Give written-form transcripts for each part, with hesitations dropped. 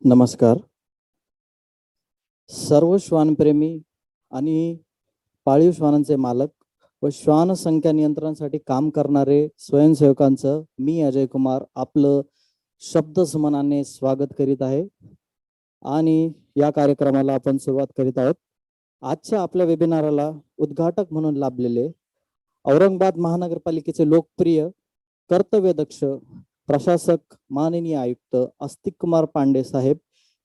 नमस्कार. सर्व श्वानप्रेमी आणि पाळीव श्वानांचे मालक व श्वान संख्या नियंत्रणासाठी काम करणारे स्वयंसेवकांचं मी अजय कुमार आपलं शब्द सुमनाने स्वागत करीत आहे आणि या कार्यक्रमाला आपण सुरुवात करीत आहोत. आजच्या आपल्या वेबिनाराला उद्घाटक म्हणून लाभलेले औरंगाबाद महानगरपालिकेचे लोकप्रिय कर्तव्यदक्ष प्रशासक माननीय आयुक्त अस्तिक कुमार पांडे साहेब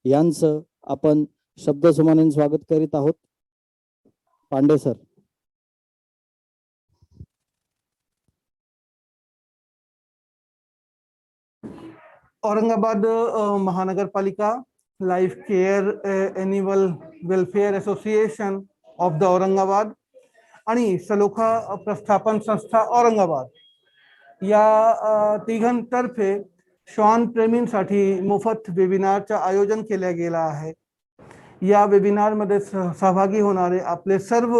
यांचं आपण शब्द सुमनाने स्वागत करीत आहोत. पांडे सर. औरंगाबाद महानगरपालिका life care annual welfare association of the Aurangabad आणि सलोखा प्रस्थापन संस्था औरंगाबाद या तिघांतर्फे श्वान प्रेमींसाठी मोफत वेबिनारचं आयोजन केले गेलं आहे. या वेबिनारमध्ये सहभागी होणारे आपले सर्व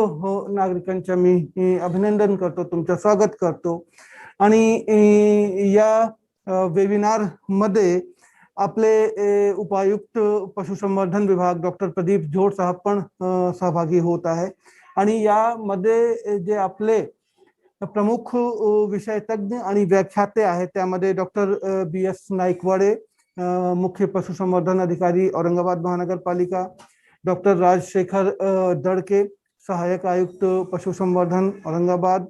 नागरिकांचे मी अभिनंदन करतो, तुमचं स्वागत करतो. आणि या वेबिनार मध्ये आपले उपायुक्त पशुसंवर्धन विभाग डॉक्टर प्रदीप जोड साहेब पण सहभागी होत आहे. आणि यामध्ये जे आपले प्रमुख विषय तज्ञ आणि व्याख्याते आहेत त्यामध्ये डॉक्टर BS नाईकवाडे, मुख्य पशुसंवर्धन अधिकारी औरंगाबाद महानगरपालिका, डॉक्टर राजशेखर दड़के, सहायक आयुक्त पशुसंवर्धन औरंगाबाद,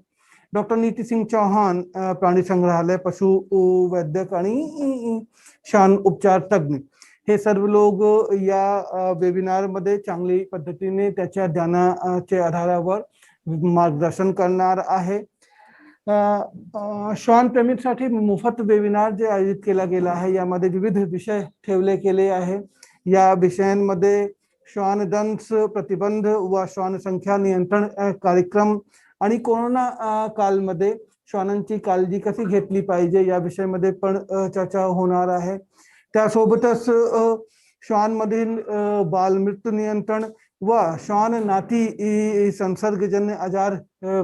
डॉक्टर नीति सिंह चौहान, प्राणी संग्रहालय पशु वैद्यक आणि श्वान उपचार तज्ञ, हे सर्व लोक या वेबिनार मध्ये चांगली पद्धतीने त्याच्या ज्ञानाच्या आधारावर मार्गदर्शन करणार आहे. श्वान प्रेमींसाठी मोफत वेबिनार जे आयोजित केला गेला आहे यामध्ये विविध विषय ठेवले गेले आहे. या विषयांमध्ये श्वानदंश प्रतिबंध व श्वान संख्या नियंत्रण कार्यक्रम आणि कोरोना कालमध्ये श्वानांची काळजी कशी घेतली पाहिजे या विषयामध्ये पण चर्चा होणार आहे. त्यासोबतच श्वानमधील बालमृत्यू नियंत्रण व श्वान नाती संसर्गजन्य आजार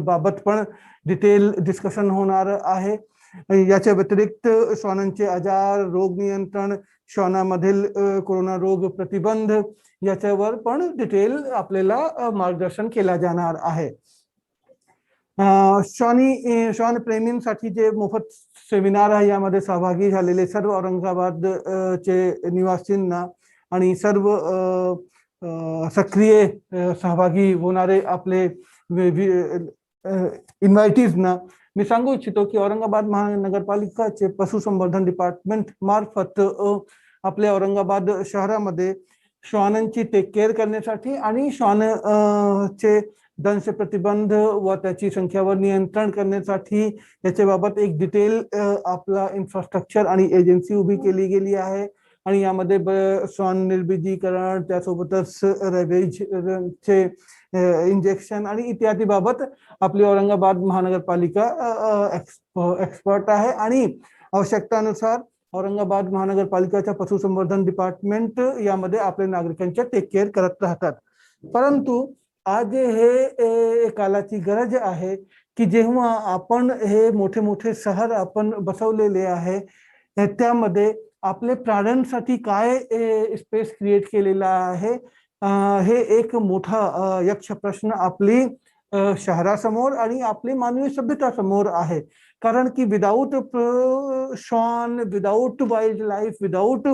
बाबत पण डिटेल डिस्कशन होणार आहे. याच्या व्यतिरिक्त श्वानांचे आजार, रोग नियंत्रण, श्वानामधील कोरोना रोग प्रतिबंध याच्यावर पण डिटेल आपल्याला मार्गदर्शन केला जाणार आहे. श्वान प्रेमींसाठी जे मोफत सेमिनार आहे यामध्ये सहभागी झालेले सर्व औरंगाबाद चे निवासींना आणि सर्व सक्रिय सहभागी होणारे आपले इन्व्हायटीजना मी सांगू इच्छितो की औरंगाबाद महानगरपालिकाचे पशुसंवर्धन डिपार्टमेंट मार्फत आपल्या औरंगाबाद शहरामध्ये श्वानांची टेक केअर करण्यासाठी आणि श्वानचे दंश प्रतिबंध व त्याची संख्यावर नियंत्रण करण्यासाठी याच्याबाबत एक डिटेल आपला इन्फ्रास्ट्रक्चर आणि एजन्सी उभी केली गेली आहे. आणि यामध्ये श्वान निर्बीजीकरण, त्यासोबतच रेबीजचे इंजेक्शन आणि इत्यादी बाबत आपली औरंगाबाद महानगरपालिका एक्सपर्ट आहे. आणि आवश्यकतानुसार औरंगाबाद महानगरपालिकाच्या पशुसंवर्धन डिपार्टमेंट यामध्ये आपल्या नागरिकांच्या टेक केअर करत राहतात. परंतु आज हे कालाची गरज आहे की जेव्हा आपण हे मोठे मोठे शहर आपण बसवलेले आहे त्यामध्ये आपले प्राण्यांसाठी काय स्पेस क्रिएट केलेला आहे हे एक मोठा यक्ष प्रश्न आपली शहरासमोर आणि आपली मानवी सभ्यतासमोर आहे. कारण की विदाऊट श्वान, विदाऊट वाईल्ड लाईफ, विदाऊट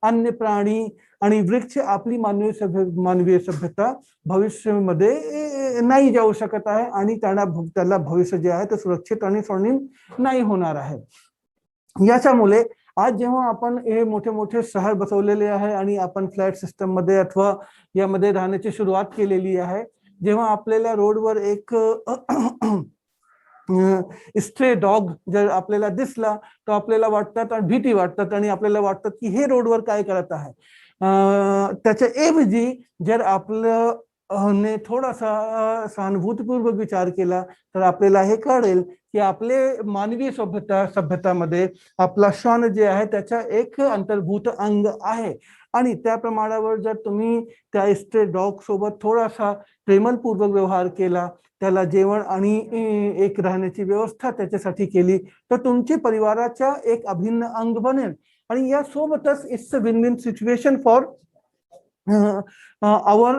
अन्य प्राणी आणि वृक्ष आपली मानवीय सभ्यता भविष्यामध्ये नाही जाऊ शकत आहे आणि त्याला भविष्य जे आहे ते सुरक्षित आणि स्वर्णिम नाही होणार आहे. याच्यामुळे आज जेव्हा आपण हे मोठे मोठे शहर बसवलेले आहे आणि आपण फ्लॅट सिस्टम मध्ये अथवा यामध्ये राहण्याची सुरुवात केलेली आहे, जेव्हा आपल्याला रोडवर एक स्ट्रे डॉग जर आपल्याला दिसला तर आपल्याला वाटतात आणि भीती वाटतात आणि आपल्याला वाटतं की हे रोडवर काय करत आहे. त्याच्या ऐवजी जर आपलं ने थोडासा सहानुभूतीपूर्वक विचार केला तर आपल्याला हे कळेल की आपले मानवी सभ्यतामध्ये आपला श्वान जे आहे त्याचा एक अंतर्भूत अंग आहे. आणि त्या प्रमाणावर जर तुम्ही त्या स्ट्रे डॉग सोबत थोडासा प्रेमलपूर्वक व्यवहार केला, त्याला जेवण आणि एक राहण्याची व्यवस्था त्याच्यासाठी केली तर तुमची परिवाराचा एक अभिन्न अंग बनेल. आणि या सोबतच it's a win win situation for our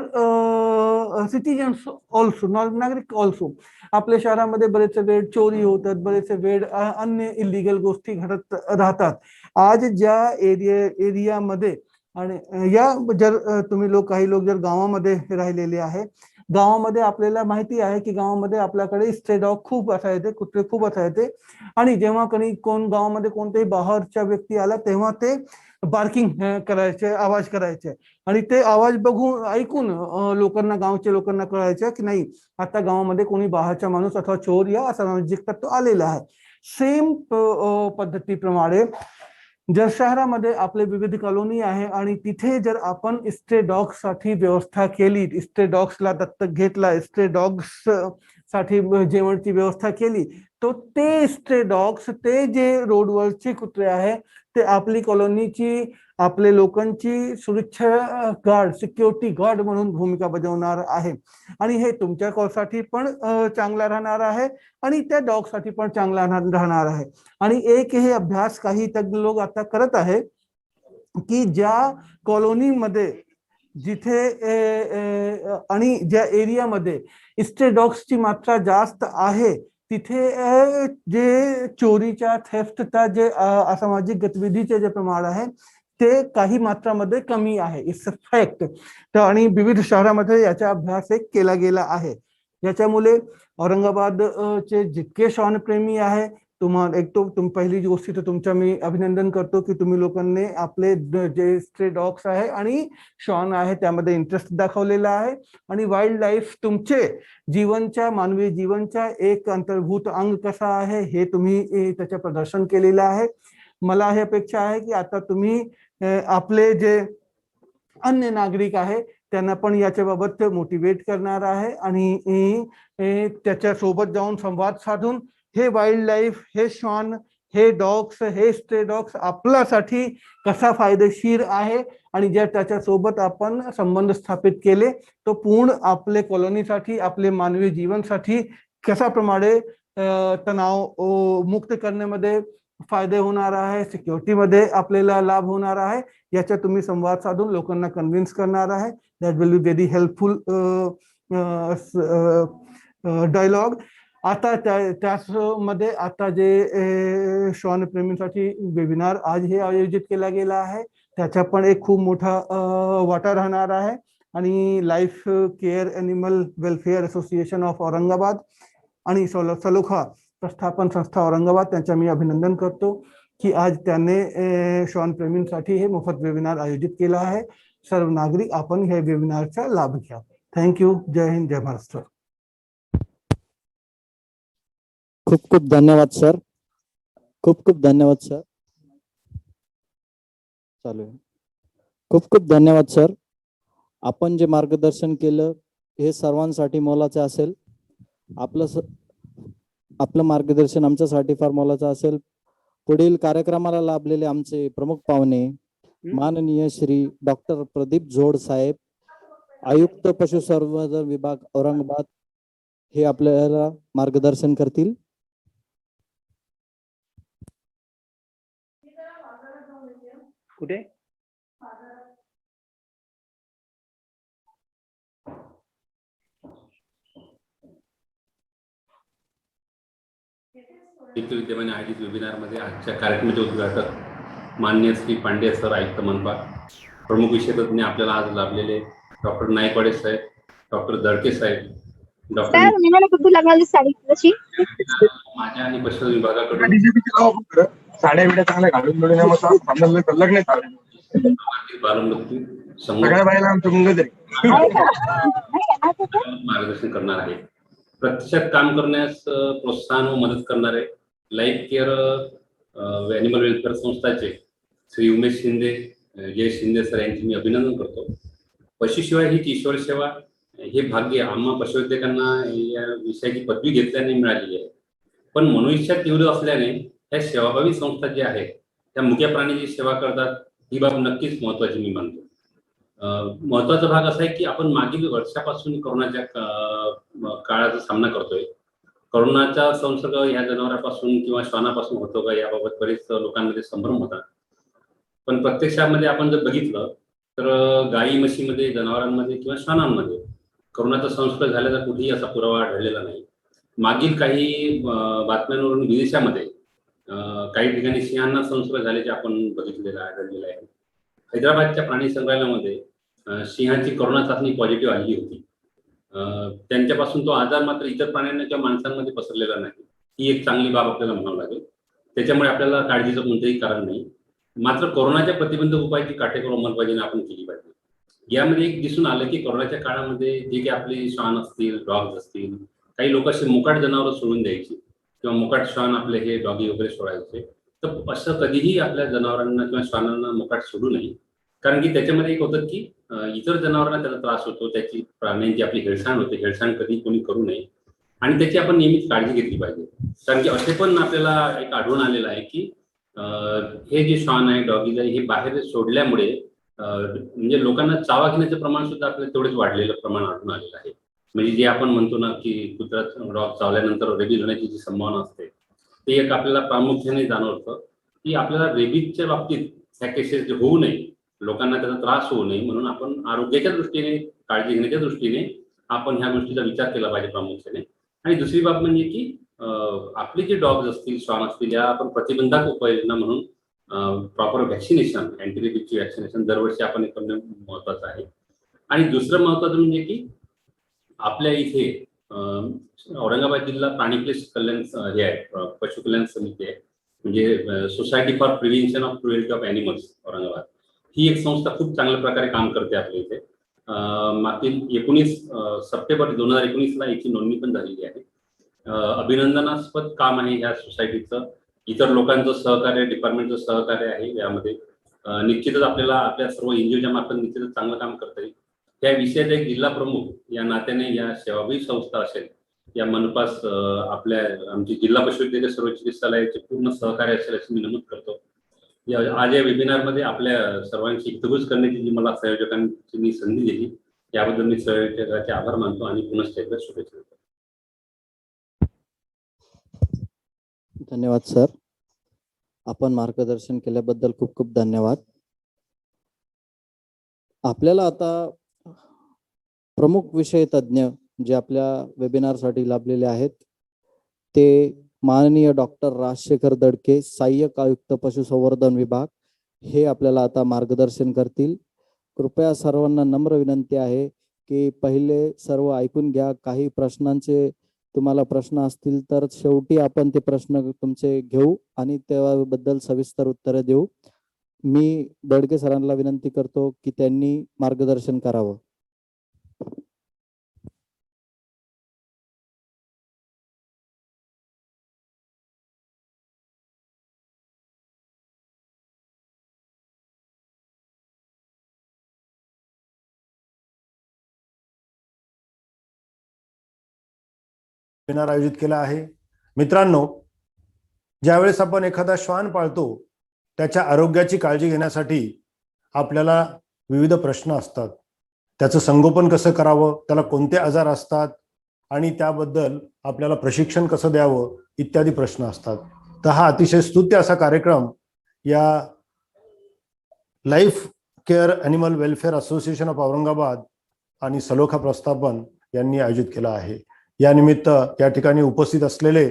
citizens also, नागरिक ऑल्सो. आपल्या शहरामध्ये बरेचसे वेळ चोरी होतात, बरेचसे वेळ अन्य इलिगल गोष्टी घडत राहतात. आज ज्या एरियामध्ये आणि या जर तुम्ही काही लोक जर गावामध्ये राहिलेले आहे, गावामध्ये आपल्याला माहिती आहे की गावामध्ये आपल्याकडे स्ट्रे डॉग खूप असायचे, कुत्रे खूप असायचे. आणि जेव्हा कोण गावामध्ये कोणत्याही बाहेरच्या व्यक्ती आला तेव्हा ते बार्किंग करायचे, आवाज करायचे. आणि ते आवाज ऐकून लोकांना, गावच्या लोकांना कळायचं की नाही, आता गावामध्ये कोणी बाहेरचा माणूस अथवा चोर या असामाजिक तत्व आलेला आहे. सेम पद्धतीप्रमाणे जर शहरामध्ये आपले विविध कॉलनी आहे आणि तिथे जर आपण स्ट्रे डॉग्स साठी व्यवस्था केली, स्ट्रे डॉग्सला दत्तक घेतला, स्ट्रे डॉग्स साठी जेवणची व्यवस्था केली, तो ते स्ट्रे डॉग्स, ते जे रोडवरचे कुत्रे आहे, ते आपली कॉलनीची, आपले लोकांची सुरक्षा गार्ड, सिक्युरिटी गार्ड म्हणून भूमिका बजावणार आहे. आणि हे तुमच्यासाठी पण चांगला राहणार आहे आणि त्या डॉग साठी पण चांगला राहणार आहे. आणि एक हे अभ्यास काही तज्ञ लोक आता करत आहे की ज्या कॉलनीमध्ये जिथे आणि ज्या एरियामध्ये स्ट्रे डॉग्सची मात्रा जास्त आहे तिथे जे चोरीच्या, थेफ्टचा, जे असामाजिक गतिविधीचे जे प्रमाण आहे ते काही मात्रामध्ये कमी आहे. It's a fact. तर आणि विविध शहरामध्ये याचा अभ्यास एक केला गेला आहे. याच्यामुळे औरंगाबाद चे जितके श्वानप्रेमी आहे, तुम्हाला एक तो पहिली गोष्ट तर तुमच्या मी अभिनंदन करतो की तुम्ही लोकांनी आपले जे स्ट्रे डॉग्स आहे आणि श्वान आहे त्यामध्ये इंटरेस्ट दाखवलेला आहे. आणि वाईल्ड लाईफ तुमचे जीवनच्या, मानवी जीवनच्या एक अंतर्भूत अंग कसा आहे हे तुम्ही त्याचे प्रदर्शन केलेलं आहे. मला हे अपेक्षा आहे की आता तुम्ही आपले जे अन्य नागरिक आहे त्यांना पण याच्या बाबत मोटिवेट करणार आहे आणि त्याच्या सोबत जाऊन संवाद साधून हे वाईल्ड लाईफ, हे श्वान, हे डॉग्स, हे स्ट्रे डॉग्स आपल्यासाठी कसा फायदेशीर आहे आणि जर त्याच्या सोबत आपण संबंध स्थापित केले तो पूर्ण आपले कॉलनीसाठी, आपले मानवी जीवनसाठी कशा प्रमाणे तणाव मुक्त करण्यामध्ये फायदे होणार आहे, सिक्युरिटीमध्ये आपल्याला लाभ होणार आहे, याचा तुम्ही संवाद साधून लोकांना कन्व्हिन्स करणार आहे. That will be very helpful dialogue. आता त्यामध्ये आता जे श्वानप्रेमींसाठी वेबिनार आज हे आयोजित केला गेला आहे त्याचा पण एक खूप मोठा वाटा राहणार आहे. आणि life care animal welfare association of Aurangabad आणि सलोखा प्रस्थापन संस्था औरंगाबाद त्यांचा मी अभिनंदन करतो की आज त्याने श्वानप्रेमींसाठी हे मोफत वेबिनार आयोजित केला आहे. सर्व नागरिक आपण हे वेबिनारचा लाभ घ्या. थँक्यू. जय हिंद, जय महाराष्ट्र. खूप खूप धन्यवाद सर. खूप खूप धन्यवाद सर. चालू आहे. खूप खूप धन्यवाद सर. आपण जे मार्गदर्शन केलं हे सर्वांसाठी मोलाचे असेल. आपलं मार्गदर्शन आमच्यासाठी फार मोलाचं असेल. पुढील कार्यक्रमाला लाभलेले आमचे प्रमुख पाहुणे माननीय श्री डॉक्टर प्रदीप जोड साहेब, आयुक्त पशुसंवर्धन विभाग औरंगाबाद, हे आपल्याला मार्गदर्शन करतील. कुठे विद्यमाने आयोजित वेबिनारमध्ये आजच्या कार्यक्रमाचे उद्घाटक माननीय श्री पांडे सर, आयुक्त मनपा. प्रमुख विषय तज्ञ आपल्याला आज लाभलेले डॉक्टर नायकवाडे साहेब, डॉक्टर दळके साहेब, डॉक्टर माझ्या आणि पशु विभागाकडून साड्या बिड्या चांगल्या घालून लग्न बालमृत्यू सगळ्या बायला आमच्या मुंगत मार्गदर्शन करणार आहे. प्रत्यक्षात काम करण्यास प्रोत्साहन व मदत करणारे लाईफ केअर ॲनिमल वेलफेअर संस्थाचे श्री उमेश शिंदे, जय शिंदे सर यांचे मी अभिनंदन करतो. पशुसेवा ही ईश्वर सेवा हे भाग्य आम्हा पशुवैद्यकांना या विषयाची पदवी घेतल्याने मिळालेली आहे. पण मनुष्य तीव्र असल्याने ह्या सेवाभावी संस्था ज्या आहेत त्या मुक्या प्राण्याची सेवा करतात, ही बाब नक्कीच महत्त्वाची मी मानतो. महत्त्वाचा भाग असा आहे की आपण मागील वर्षापासून कोरोनाच्या काळाचा सामना करतोय. कोरोनाचा संसर्ग ह्या जनावरांपासून किंवा श्वानापासून होतो का याबाबत बरेच लोकांमध्ये संभ्रम होता. पण प्रत्यक्षामध्ये आपण जर बघितलं तर गाई म्हशीमध्ये, जनावरांमध्ये किंवा श्वानांमध्ये कोरोनाचा संसर्ग झाल्याचा कुठेही असा पुरावा आढळलेला नाही. मागील काही बातम्यांवरून विदेशामध्ये काही ठिकाणी सिंहांना संसर्ग झाल्याचे आपण बघितलेलं आढळलेलं आहे. हैदराबादच्या प्राणी संग्रहालयामध्ये सिंहाची कोरोना चाचणी पॉझिटिव्ह आली होती. त्यांच्यापासून तो आजार मात्र इतर प्राण्यांना किंवा माणसांमध्ये पसरलेला नाही. ही एक चांगली बाब आपल्याला म्हणावं लागेल. त्याच्यामुळे आपल्याला काळजीचं कोणतंही कारण नाही. मात्र कोरोनाच्या प्रतिबंधक उपायाची काटेकोर अंमलबजावणी आपण केली पाहिजे. यामध्ये एक दिसून आलं की कोरोनाच्या काळामध्ये जे काही आपले श्वान असतील, डॉग्स असतील, काही लोक असे मुकाट जनावरं सोडून द्यायची किंवा मुकाट श्वान आपले हे डॉगी वगैरे सोडायचे. तर असं कधीही आपल्या जनावरांना किंवा श्वानांना मुकाट सोडू नये. कारण की त्याच्यामध्ये एक होतं की इतर जनावरांना त्याचा त्रास होतो, त्याची प्राण्यांची आपली हेळसांड होते. हेळसांड कधी कोणी करू नये आणि त्याची आपण नेहमीच काळजी घेतली पाहिजे. कारण की असे पण आपल्याला एक आढळून आलेलं आहे की हे जे श्वान आहे, डॉगीज आहे, हे बाहेर सोडल्यामुळे म्हणजे लोकांना चावा घेण्याचं प्रमाण सुद्धा आपल्याला तेवढंच वाढलेलं प्रमाण आढळून आलेलं आहे. म्हणजे जे आपण म्हणतो ना की कुत्रा डॉग चावल्यानंतर रेबीज होण्याची जी संभावना असते ते एक आपल्याला प्रामुख्याने जाणवतं की आपल्याला रेबीजच्या बाबतीत ह्या केसेस होऊ नये, लोकांना त्याचा त्रास होऊ नये म्हणून आपण आरोग्याच्या दृष्टीने, काळजी घेण्याच्या दृष्टीने आपण ह्या गोष्टीचा विचार केला पाहिजे प्रामुख्याने. आणि दुसरी बाब म्हणजे की आपले जे डॉग्स असतील, श्वान असतील, या आपण प्रतिबंधक उपाययोजना म्हणून प्रॉपर व्हॅक्सिनेशन, अँटीरेबीजची व्हॅक्सिनेशन दरवर्षी आपण हे करणं महत्वाचं आहे. आणि दुसरं महत्वाचं म्हणजे की आपल्या इथे औरंगाबाद जिल्हा प्राणी कल्याण हे आहे, पशु कल्याण समिती आहे, म्हणजे society for prevention of cruelty of animals Aurangabad. ही एक संस्था खूप चांगल्या प्रकारे काम करते आपल्या इथे. मागील 19 सप्टेंबर 2019ला याची नोंदणी पण झालेली आहे. अभिनंदनास्पद काम आहे ह्या सोसायटीचं. इतर लोकांचं सहकार्य, डिपार्टमेंटचं सहकार्य आहे यामध्ये. निश्चितच आपल्याला आपल्या सर्व एनजीओच्या मार्फत निश्चितच चांगलं काम करता येईल. त्या विषयाचा एक जिल्हा प्रमुख या नात्याने या सेवाभावी संस्था असेल, या मनपास आपल्या आमची जिल्हा पशुवैद्यकीय सर्व चिकित्सालयाचे पूर्ण सहकार्य असेल अशी मी नमूद करतो. आज या वेबिनारमध्ये आपल्या सर्वांची हितगुज करण्याची जी मला संयोजकांची मी संधी दिली याबद्दल मी संयोजकाचे आभार मानतो आणि पुनश्च एकदा शुभेच्छा देतो. धन्यवाद सर. आपण मार्गदर्शन केल्याबद्दल खूप खूप धन्यवाद. आपल्याला आता प्रमुख विषय तज्ञ जे आपल्या वेबिनारसाठी लाभलेले आहेत ते माननीय डॉक्टर राजशेखर दडके, सहाय्यक आयुक्त पशुसंवर्धन विभाग, हे आपल्याला आता मार्गदर्शन करतील. कृपया सर्वांना नम्र विनंती आहे की पहिले सर्व ऐकून घ्या. काही प्रश्नांचे तुम्हाला प्रश्न असतील तर शेवटी आपण ते प्रश्न तुमचे घेऊ आणि त्याबद्दल सविस्तर उत्तरे देऊ. मी दडके सरांना विनंती करतो की त्यांनी मार्गदर्शन करावं. वेबिनार आयोजित केला आहे. मित्रांनो, ज्यावेळेस आपण एखादा श्वान पाळतो त्याच्या आरोग्याची काळजी घेण्यासाठी आपल्याला विविध प्रश्न असतात. त्याचं संगोपन कसं करावं, त्याला कोणते आजार असतात आणि त्याबद्दल आपल्याला प्रशिक्षण कसं द्यावं इत्यादी प्रश्न असतात. तर हा अतिशय स्तुत्य असा कार्यक्रम या life care animal welfare association of Aurangabad आणि सलोखा प्रस्थापन यांनी आयोजित केला आहे. या निमित्त या ठिकाणी उपस्थित असलेले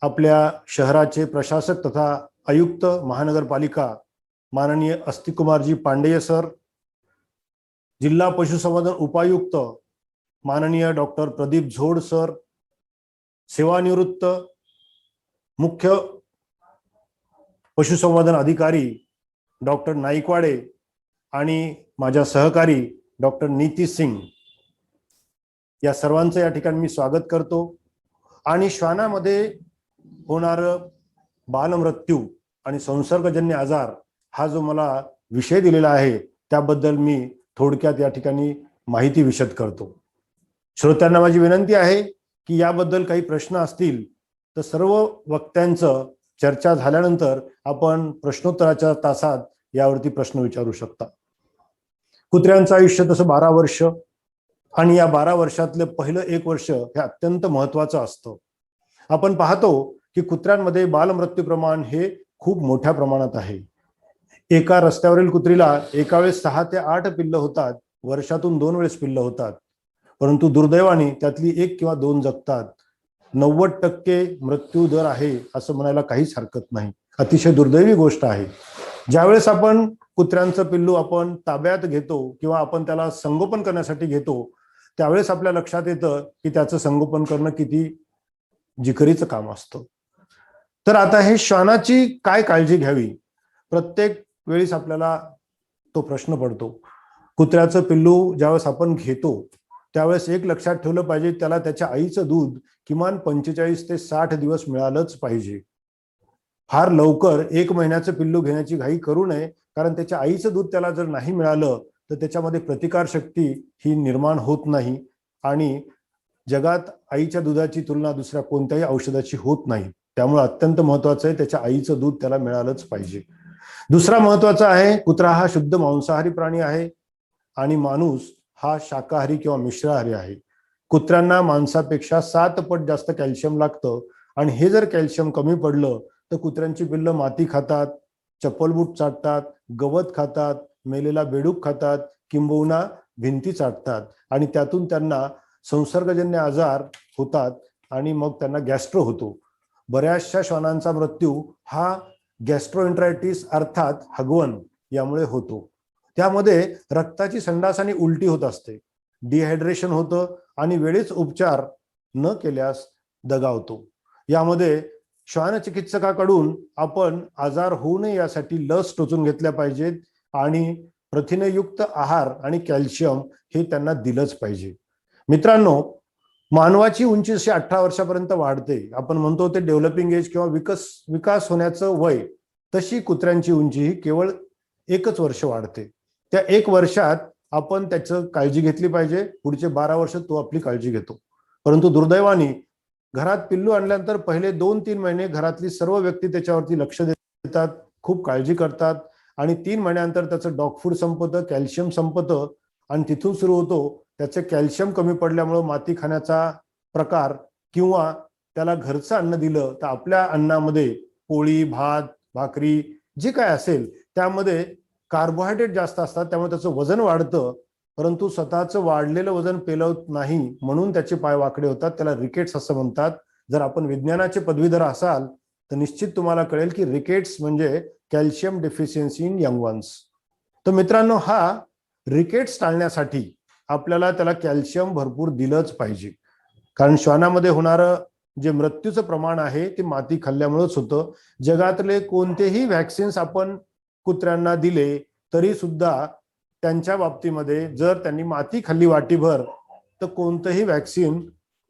आपल्या शहराचे प्रशासक तथा आयुक्त महानगरपालिका माननीय अस्तिकुमारजी पांडेय सर, जिल्हा पशुसंवर्धन उपायुक्त माननीय डॉक्टर प्रदीप झोड सर, सेवानिवृत्त मुख्य पशुसंवर्धन अधिकारी डॉक्टर नाईकवाडे आणि माझ्या सहकारी डॉक्टर नीती सिंग, या सर्वांचं या ठिकाणी मी स्वागत करतो. आणि श्वानामध्ये होणारं बालमृत्यू आणि संसर्गजन्य आजार हा जो मला विषय दिलेला आहे त्याबद्दल मी थोडक्यात या ठिकाणी माहिती विशद करतो. श्रोत्यांना माझी विनंती आहे की याबद्दल काही प्रश्न असतील तर सर्व वक्त्यांचं चर्चा झाल्यानंतर आपण प्रश्नोत्तराच्या तासात यावरती प्रश्न विचारू शकता. कुत्र्यांचं आयुष्य तसं 12 वर्ष आणि या 12 वर्षातलं पहिलं 1 वर्ष हे अत्यंत महत्वाचं असतं. आपण पाहतो की कुत्र्यांमध्ये बालमृत्यू प्रमाण हे खूप मोठ्या प्रमाणात आहे. एका रस्त्यावरील कुत्रीला एका वेळेस 6 ते 8 पिल्लं होतात, वर्षातून 2 वेळेस पिल्लं होतात, परंतु दुर्दैवाने त्यातली 1 किंवा 2 जगतात. 90% मृत्यू दर आहे असं म्हणायला काहीच हरकत नाही. अतिशय दुर्दैवी गोष्ट आहे. ज्यावेळेस आपण कुत्र्यांचं पिल्लू आपण ताब्यात घेतो किंवा आपण त्याला संगोपन करण्यासाठी घेतो, त्यावेळेस आपल्या लक्षात येतं की त्याचं संगोपन करणं किती जिकरीचं काम असतं. तर आता हे श्वानाची काय काळजी घ्यावी, प्रत्येक वेळेस आपल्याला तो प्रश्न पडतो. कुत्र्याचं पिल्लू ज्यावेळेस आपण घेतो त्यावेळेस एक लक्षात ठेवलं पाहिजे, त्याला त्याच्या आईचं दूध किमान 45 ते 60 दिवस मिळालंच पाहिजे. फार लवकर 1 महिन्याचं पिल्लू घेण्याची घाई करू नये, कारण त्याच्या आईचं दूध त्याला जर नाही मिळालं तर त्याच्यामध्ये प्रतिकारशक्ती ही निर्माण होत नाही आणि जगात आईच्या दुधाची तुलना दुसऱ्या कोणत्याही औषधाची होत नाही. त्यामुळे अत्यंत महत्वाचं आहे त्याच्या आईचं दूध त्याला मिळालंच पाहिजे. दुसरा महत्वाचा आहे, कुत्रा हा शुद्ध मांसाहारी प्राणी आहे आणि माणूस हा शाकाहारी किंवा मिश्राहारी आहे. कुत्र्यांना मांसापेक्षा 7 पट जास्त कॅल्शियम लागतं आणि हे जर कॅल्शियम कमी पडलं तर कुत्र्यांची पिल्लं माती खातात, चप्पलबूट चाटतात, गवत खातात, मेलेला बेडूक खातात, किंबहुना भिंती चाटतात आणि त्यातून त्यांना संसर्गजन्य आजार होतात आणि मग त्यांना गॅस्ट्रो होतो. बऱ्याचशा श्वानांचा मृत्यू हा गॅस्ट्रोएंटरायटिस अर्थात हगवण यामुळे होतो. त्यामध्ये रक्ताची संडास आणि उलटी होत असते, डिहायड्रेशन होतं आणि वेळेच उपचार न केल्यास दगावतो. यामध्ये श्वान चिकित्सकाकडून आपण आजार होऊ नये यासाठी लस टोचून घेतल्या पाहिजेत आणि प्रथिनयुक्त आहार आणि कॅल्शियम हे त्यांना दिलंच पाहिजे. मित्रांनो, मानवाची उंची जशी 18 वर्षापर्यंत वाढते, आपण म्हणतो ते डेव्हलपिंग एज किंवा विकास होण्याचं वय, तशी कुत्र्यांची उंची ही केवळ 1 वर्ष वाढते. त्या 1 वर्षात आपण त्याचं काळजी घेतली पाहिजे. पुढचे 12 वर्ष तो आपली काळजी घेतो. परंतु दुर्दैवाने घरात पिल्लू आणल्यानंतर पहिले 2-3 महिने घरातली सर्व व्यक्ती त्याच्यावरती लक्ष देतात, खूप काळजी करतात आणि 3 महिन्यानंतर त्याचं डॉग फूड संपतं, कॅल्शियम संपतं आणि तिथून सुरू होतो त्याचे कॅल्शियम कमी पडल्यामुळे माती खाण्याचा प्रकार किंवा त्याला घरचं अन्न दिलं तर आपल्या अन्नामध्ये पोळी, भात, भाकरी जे काय असेल त्यामध्ये कार्बोहायड्रेट जास्त असतात, त्यामुळे त्याचं वजन वाढतं, परंतु स्वतःचं वाढलेलं वजन पेलवत नाही म्हणून त्याचे पाय वाकडे होतात. त्याला रिकेट्स असं म्हणतात. जर आपण विज्ञानाचे पदवीधर असाल तर निश्चित तुम्हाला कळेल की रिकेट्स म्हणजे calcium deficiency in young ones. तर मित्रांनो, हा रिकेट्स टाळण्यासाठी आपल्याला त्याला कॅल्शियम भरपूर दिलंच पाहिजे, कारण श्वानामध्ये होणारं जे मृत्यूचं प्रमाण आहे ते माती खाल्ल्यामुळेच होतं. जगातले कोणतेही व्हॅक्सिन्स आपण कुत्र्यांना दिले तरी सुद्धा त्यांच्या बाबतीमध्ये जर त्यांनी माती खाल्ली वाटीभर तर कोणतंही व्हॅक्सिन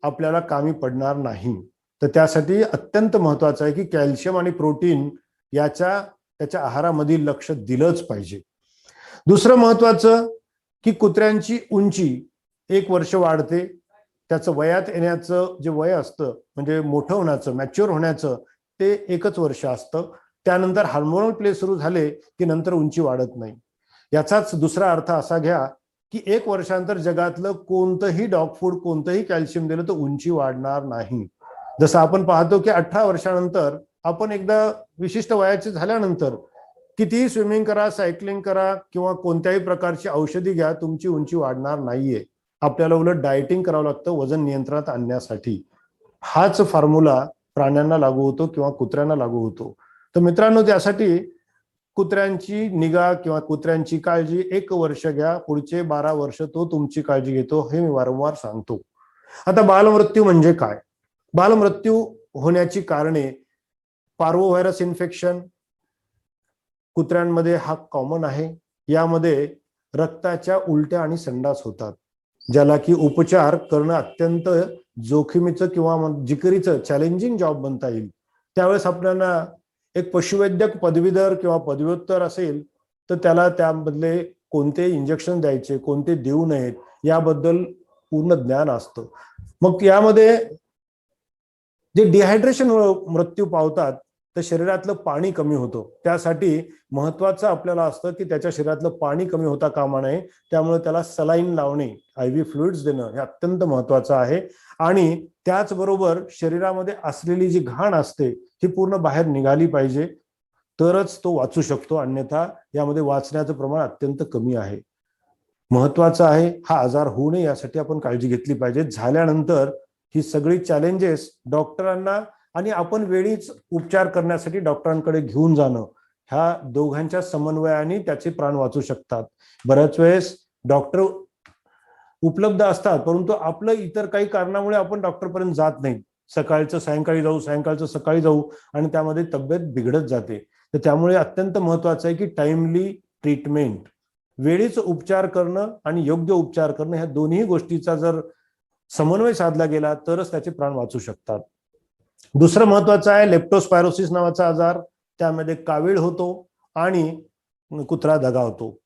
आपल्याला कामी पडणार नाही. तर त्यासाठी अत्यंत महत्वाचं आहे की कॅल्शियम आणि प्रोटीन त्याच्या आहारामधील लक्ष दिलंच पाहिजे. दुसरं महत्वाचं की कुत्र्यांची उंची 1 वर्ष वाढते. त्याचं वयात येण्याचं जे वय असतं म्हणजे मोठं होण्याचं, मॅच्युअर होण्याचं, ते 1 वर्ष असतं. त्यानंतर हार्मोनल प्ले सुरू झाले की नंतर उंची वाढत नाही. याचाच दुसरा अर्थ असा घ्या की 1 वर्षानंतर जगातलं कोणतंही डॉग फूड, कोणतंही कॅल्शियम दिलं तर उंची वाढणार नाही. जसं आपण पाहतो की 18 वर्षानंतर आपण एकदा विशिष्ट वयाचे झाल्यानंतर कितीही स्विमिंग करा, सायकलिंग करा किंवा कोणत्याही प्रकारची औषधी घ्या, तुमची उंची वाढणार नाहीये. आपल्याला उलट डाएटिंग करावं लागतं वजन नियंत्रणात आणण्यासाठी. हाच फॉर्म्युला प्राण्यांना लागू होतो किंवा कुत्र्यांना लागू होतो. तर मित्रांनो, त्यासाठी कुत्र्यांची निगा किंवा कुत्र्यांची काळजी 1 वर्ष घ्या, पुढचे 12 वर्ष तो तुमची काळजी घेतो, हे मी वारंवार सांगतो. आता बालमृत्यू म्हणजे काय? बालमृत्यू होण्याची कारणे पार्वो व्हायरस इन्फेक्शन कुत्र्यांमध्ये हा कॉमन आहे. यामध्ये रक्ताच्या उलट्या आणि संडास होतात, ज्याला की उपचार करणं अत्यंत जोखमीचं किंवा जिकरीचं चॅलेंजिंग जॉब म्हणता येईल. त्यावेळेस आपल्याला एक पशुवैद्यक पदवीधर किंवा पदव्युत्तर असेल तर त्याला त्यामधले कोणते इंजेक्शन द्यायचे, कोणते देऊ नयेत याबद्दल पूर्ण ज्ञान असतं. मग यामध्ये जे डिहायड्रेशन मृत्यू पावतात तर शरीरातलं पाणी कमी होतं. त्यासाठी महत्वाचं आपल्याला असतं की त्याच्या शरीरातलं पाणी कमी होता कामा नये. त्यामुळे त्याला सलाईन लावणे, IV फ्लुइड्स देणं हे अत्यंत महत्वाचं आहे. आणि त्याचबरोबर शरीरामध्ये असलेली जी घाण असते ती पूर्ण बाहेर निघाली पाहिजे. तरच तो वाचू शकतो, अन्यथा यामध्ये वाचण्याचं प्रमाण अत्यंत कमी आहे. महत्वाचं आहे हा आजार होऊ नये यासाठी आपण काळजी घेतली पाहिजे. झाल्यानंतर ही सगळी चॅलेंजेस डॉक्टरांना आणि आपण वेळीच उपचार करण्यासाठी डॉक्टरांकडे घेऊन जाणं, ह्या दोघांच्या समन्वयाने त्याचे प्राण वाचू शकतात. बऱ्याच वेळेस डॉक्टर उपलब्ध असतात, परंतु आपलं इतर काही कारणामुळे आपण डॉक्टरपर्यंत जात नाही. सकाळचं सायंकाळी जाऊ, सायंकाळचं सकाळी जाऊ आणि त्यामध्ये तब्येत बिघडत जाते. तर त्यामुळे अत्यंत महत्वाचं आहे की टाइमली ट्रीटमेंट, वेळीच उपचार करणं आणि योग्य उपचार करणं, ह्या दोन्ही गोष्टीचा जर समन्वय साधला गेला तरच त्याचे प्राण वाचू शकतात. दुसरं महत्वाचं आहे लेप्टोस्पायरोसिस नावाचा आजार. त्यामध्ये कावीळ होतो आणि कुत्रा दगावतो.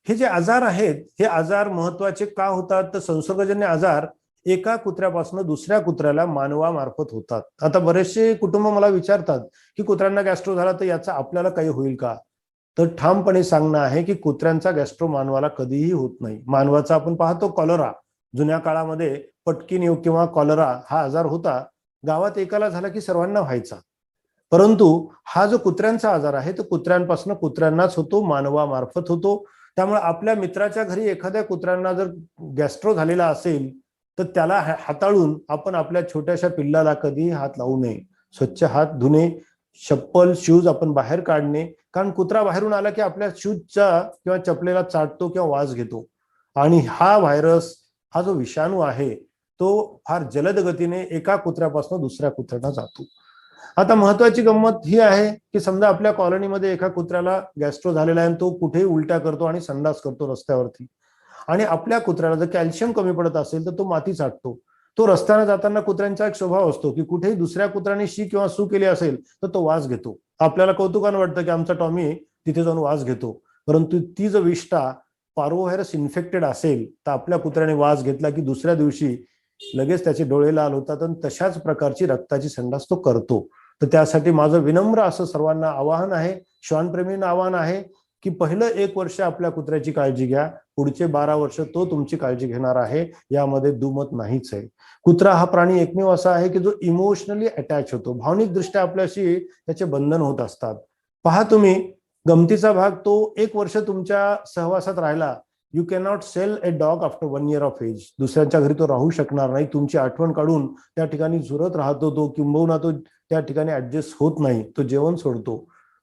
हे जे आजार आहेत, हे आजार महत्वाचे का होतात? तर संसर्गजन्य आजार एका कुत्र्यापासून दुसऱ्या कुत्र्याला मानवामार्फत होतात. आता बरेचसे कुटुंब मला विचारतात की कुत्र्यांना गॅस्ट्रो झाला तर याचा आपल्याला काही होईल का? तर ठामपणे सांगणं आहे की कुत्र्यांचा गॅस्ट्रो मानवाला कधीही होत नाही. मानवाचा आपण पाहतो कॉलरा, जुन्या काळामध्ये पटकीन किंवा कॉलरा हा आजार होता. गावात एकाला झाला की सर्वांना व्हायचा. परंतु हा जो कुत्र्यांचा आजार आहे तो कुत्र्यांपासून कुत्र्यांनाच होतो, मानवामार्फत होतो. त्यामुळे आपल्या मित्राच्या घरी एखाद्या कुत्र्यांना जर गॅस्ट्रो झालेला असेल तर त्याला हाताळून आपण आपल्या छोट्याशा पिल्लाला कधीही हात लावू नये. स्वच्छ हात धुणे, चप्पल शूज आपण बाहेर काढणे, कारण कुत्रा बाहेरून आला की आपल्या शूजचा किंवा चपलेला चाटतो किंवा वास घेतो. आणि हा व्हायरस, हा जो विषाणू आहे तो फार जलद गतीने एका कुत्र्यापासून दुसऱ्या कुत्र्याला जातो. आता महत्वाची गंमत ही आहे की समजा आपल्या कॉलनीमध्ये एका कुत्र्याला गॅस्ट्रो झालेला आहे, तो कुठेही उलट्या करतो आणि संडास करतो रस्त्यावरती, आणि आपल्या कुत्र्याला जर कॅल्शियम कमी पडत असेल तर तो माती चाटतो. तो रस्त्याने जाताना कुत्र्यांचा एक स्वभाव असतो की कुठेही दुसऱ्या कुत्र्याने शी किंवा सू केली असेल तर तो वास घेतो. आपल्याला कौतुकानं वाटतं की आमचा टॉमी तिथे जाऊन वास घेतो, परंतु ती जर विष्ठा पार्वोव्हायरस इन्फेक्टेड असेल तर आपल्या कुत्र्याने वास घेतला की दुसऱ्या दिवशी लगेच त्याचे डोळे लाल होतात आणि तशाच प्रकारची रक्ताची संडास तो करतो. तर त्यासाठी माझं विनम्र असं सर्वांना आवाहन आहे, श्वानप्रेमींना आवाहन आहे की पहिलं 1 वर्ष आपल्या कुत्र्याची काळजी घ्या, पुढचे 12 वर्ष तो तुमची काळजी घेणार आहे, यामध्ये दुमत नाहीच आहे. कुत्रा हा प्राणी एकमेव असा आहे की जो इमोशनली अटॅच होतो, भावनिक दृष्ट्या आपल्याशी त्याचे बंधन होत असतात. पहा तुम्ही, गमतीचा भाग, तो 1 वर्ष तुमच्या सहवासात राहिला, you cannot sell a dog after 1 year of age. दुसऱ्यांच्या घरी तो राहू शकणार नाही. तुमची आठवण काढून त्या ठिकाणी झुरत राहतो तो, किंबहुना तो त्या ठिकाणी ऍडजस्ट होत नाही, तो जेवण सोडतो.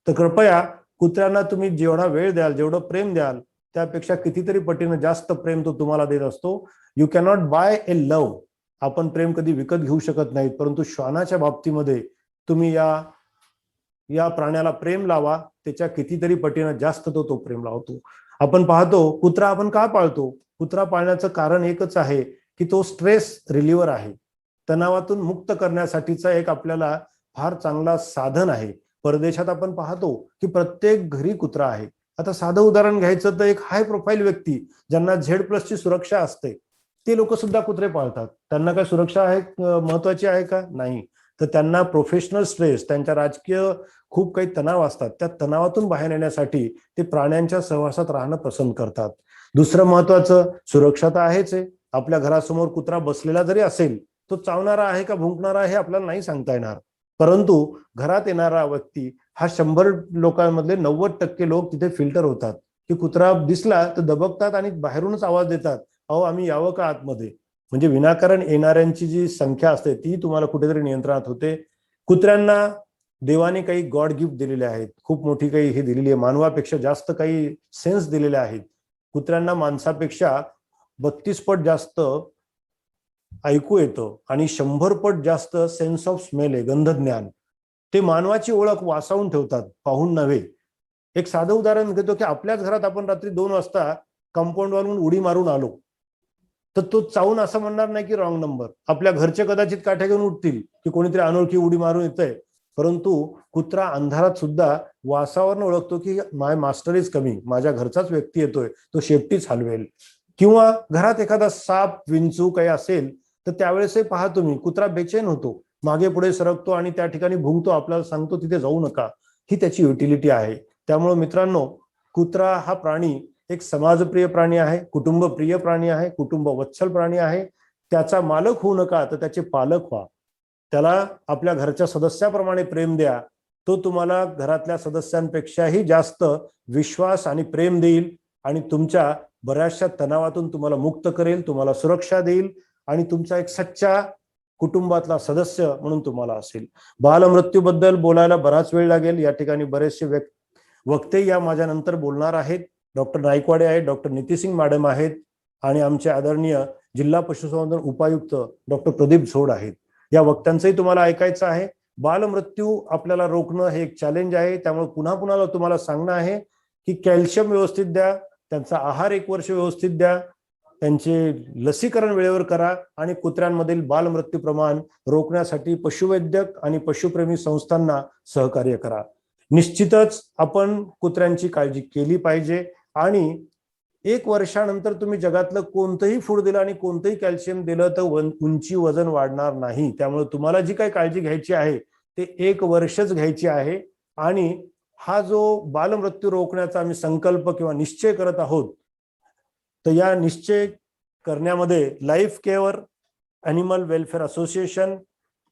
तर कृपया कुत्र्यांना तुम्ही जेवढा वेळ द्याल, जेवढं प्रेम द्याल, त्यापेक्षा कितीतरी पटीनं जास्त प्रेम तो तुम्हाला देत असतो. You cannot buy a love. आपण प्रेम कधी विकत घेऊ शकत नाहीत, परंतु श्वानाच्या बाबतीमध्ये तुम्ही या प्राण्याला प्रेम लावा, त्याच्या कितीतरी पटीनं जास्त तो प्रेम लावतो. आपण पाहतो कुत्रा आपण का पाळतो? कुत्रा पाळण्याचं कारण एकच आहे की तो स्ट्रेस रिलीव्हर आहे, तणावातून मुक्त करण्यासाठीचा एक आपल्याला फार चांगला साधन आहे. परदेशात आपण पाहतो की प्रत्येक घरी कुत्रा आहे. आता साधं उदाहरण घ्यायचं तर एक हाय प्रोफाईल व्यक्ती ज्यांना Z+ ची सुरक्षा असते, ते लोक सुद्धा कुत्रे पाळतात. त्यांना काय सुरक्षा आहे महत्वाची आहे का? नाही. तर त्यांना प्रोफेशनल स्ट्रेस, त्यांच्या राजकीय खूप काही तणाव असतात, त्या तणावातून बाहेर येण्यासाठी ते प्राण्यांच्या सहवासात राहणं पसंत करतात. दुसरं महत्वाचं, सुरक्षा तर आहेच आहे. आपल्या घरासमोर कुत्रा बसलेला जरी असेल, तो चावणारा आहे का भुंकणारा आहे आपल्याला नाही सांगता येणार, परंतु घरात येणारा व्यक्ती हा 100 लोकांमधले 90% लोक तिथे फिल्टर होतात की कुत्रा दिसला तर दबकतात आणि बाहेरूनच आवाज देतात, अहो आम्ही यावं का आतमध्ये. म्हणजे विनाकारण येणाऱ्यांची जी संख्या असते ती तुम्हाला कुठेतरी नियंत्रणात होते. कुत्र्यांना देवाने काही गॉड गिफ्ट दिलेले आहेत, खूप मोठी काही हे दिलेली आहे, मानवापेक्षा जास्त काही सेन्स दिलेले आहेत. कुत्र्यांना माणसापेक्षा 32 पट जास्त ऐकू येतं आणि 100 पट जास्त सेन्स ऑफ स्मेल आहे, गंधज्ञान. ते मानवाची ओळख वासावून ठेवतात, पाहून नव्हे. एक साधं उदाहरण घेतो की आपल्याच घरात आपण रात्री 2 वाजता कंपाऊंड वरून उडी मारून आलो तर तो चावून असं म्हणणार नाही की रॉंग नंबर. आपल्या घरचे कदाचित काठ्या घेऊन उठतील की कोणीतरी अनोळखी उडी मारून येतंय, परंतु कुत्रा अंधारात सुद्धा वासावरनं ओळखतो की माय मास्टर इज कमिंग, माझ्या घरचाच व्यक्ती येतोय, तो शेपटीच हलवेल. किंवा घरात एखादा साप विंचू काही असेल तर त्यावेळेसही पहा तुम्ही, कुत्रा बेचैन होतो, मागे पुढे सरकतो आणि त्या ठिकाणी भुंकतो, आपल्याला सांगतो तिथे जाऊ नका. ही त्याची युटिलिटी आहे. त्यामुळे मित्रांनो, कुत्रा हा प्राणी एक समाजप्रिय प्राणी आहे, कुटुंबप्रिय प्राणी आहे, कुटुंब वत्सल प्राणी आहे. त्याचा मालक होऊ नका तर त्याचे पालक व्हा. त्याला आपल्या घरच्या सदस्याप्रमाणे प्रेम द्या तो तुम्हाला घरातल्या सदस्यांपेक्षाही जास्त विश्वास आणि प्रेम देईल आणि तुमच्या बऱ्याचशा तणावातून तुम्हाला मुक्त करेल, तुम्हाला सुरक्षा देईल आणि तुमचा एक सच्चा कुटुंबातला सदस्य म्हणून तुम्हाला असेल. बालमृत्यूबद्दल बोलायला बराच वेळ लागेल. या ठिकाणी बरेचसे वक्ते या माझ्या नंतर बोलणार आहेत. डॉक्टर नाईकवाडे आहेत, डॉक्टर नीती सिंग मॅडम आहेत आणि आमचे आदरणीय जिल्हा पशुसंवर्धन उपायुक्त डॉक्टर प्रदीप झोड आहेत. या वक्त्यांचंही तुम्हाला ऐकायचं आहे. बालमृत्यू आपल्याला रोखणं हे एक चॅलेंज आहे. त्यामुळे पुन्हा पुन्हा तुम्हाला सांगणं आहे की कॅल्शियम व्यवस्थित द्या, त्यांचा आहार 1 वर्ष व्यवस्थित द्या, त्यांचे लसीकरण वेळेवर करा आणि कुत्र्यांमधील बालमृत्यू प्रमाण रोखण्यासाठी पशुवैद्यक आणि पशुप्रेमी संस्थांना सहकार्य करा. निश्चितच आपण कुत्र्यांची काळजी केली पाहिजे आणि 1 वर्षानंतर तुम्ही जगातलं कोणतंही फूड दिलं आणि कोणतंही कॅल्शियम दिलं तर उंची वजन वाढणार नाही. त्यामुळे तुम्हाला जी काही काळजी घ्यायची आहे ते 1 वर्षच घ्यायची आहे. आणि हा जो बालमृत्यू रोखण्याचा आम्ही संकल्प किंवा निश्चय करत आहोत, तर या निश्चय करण्यामध्ये life care, animal welfare association,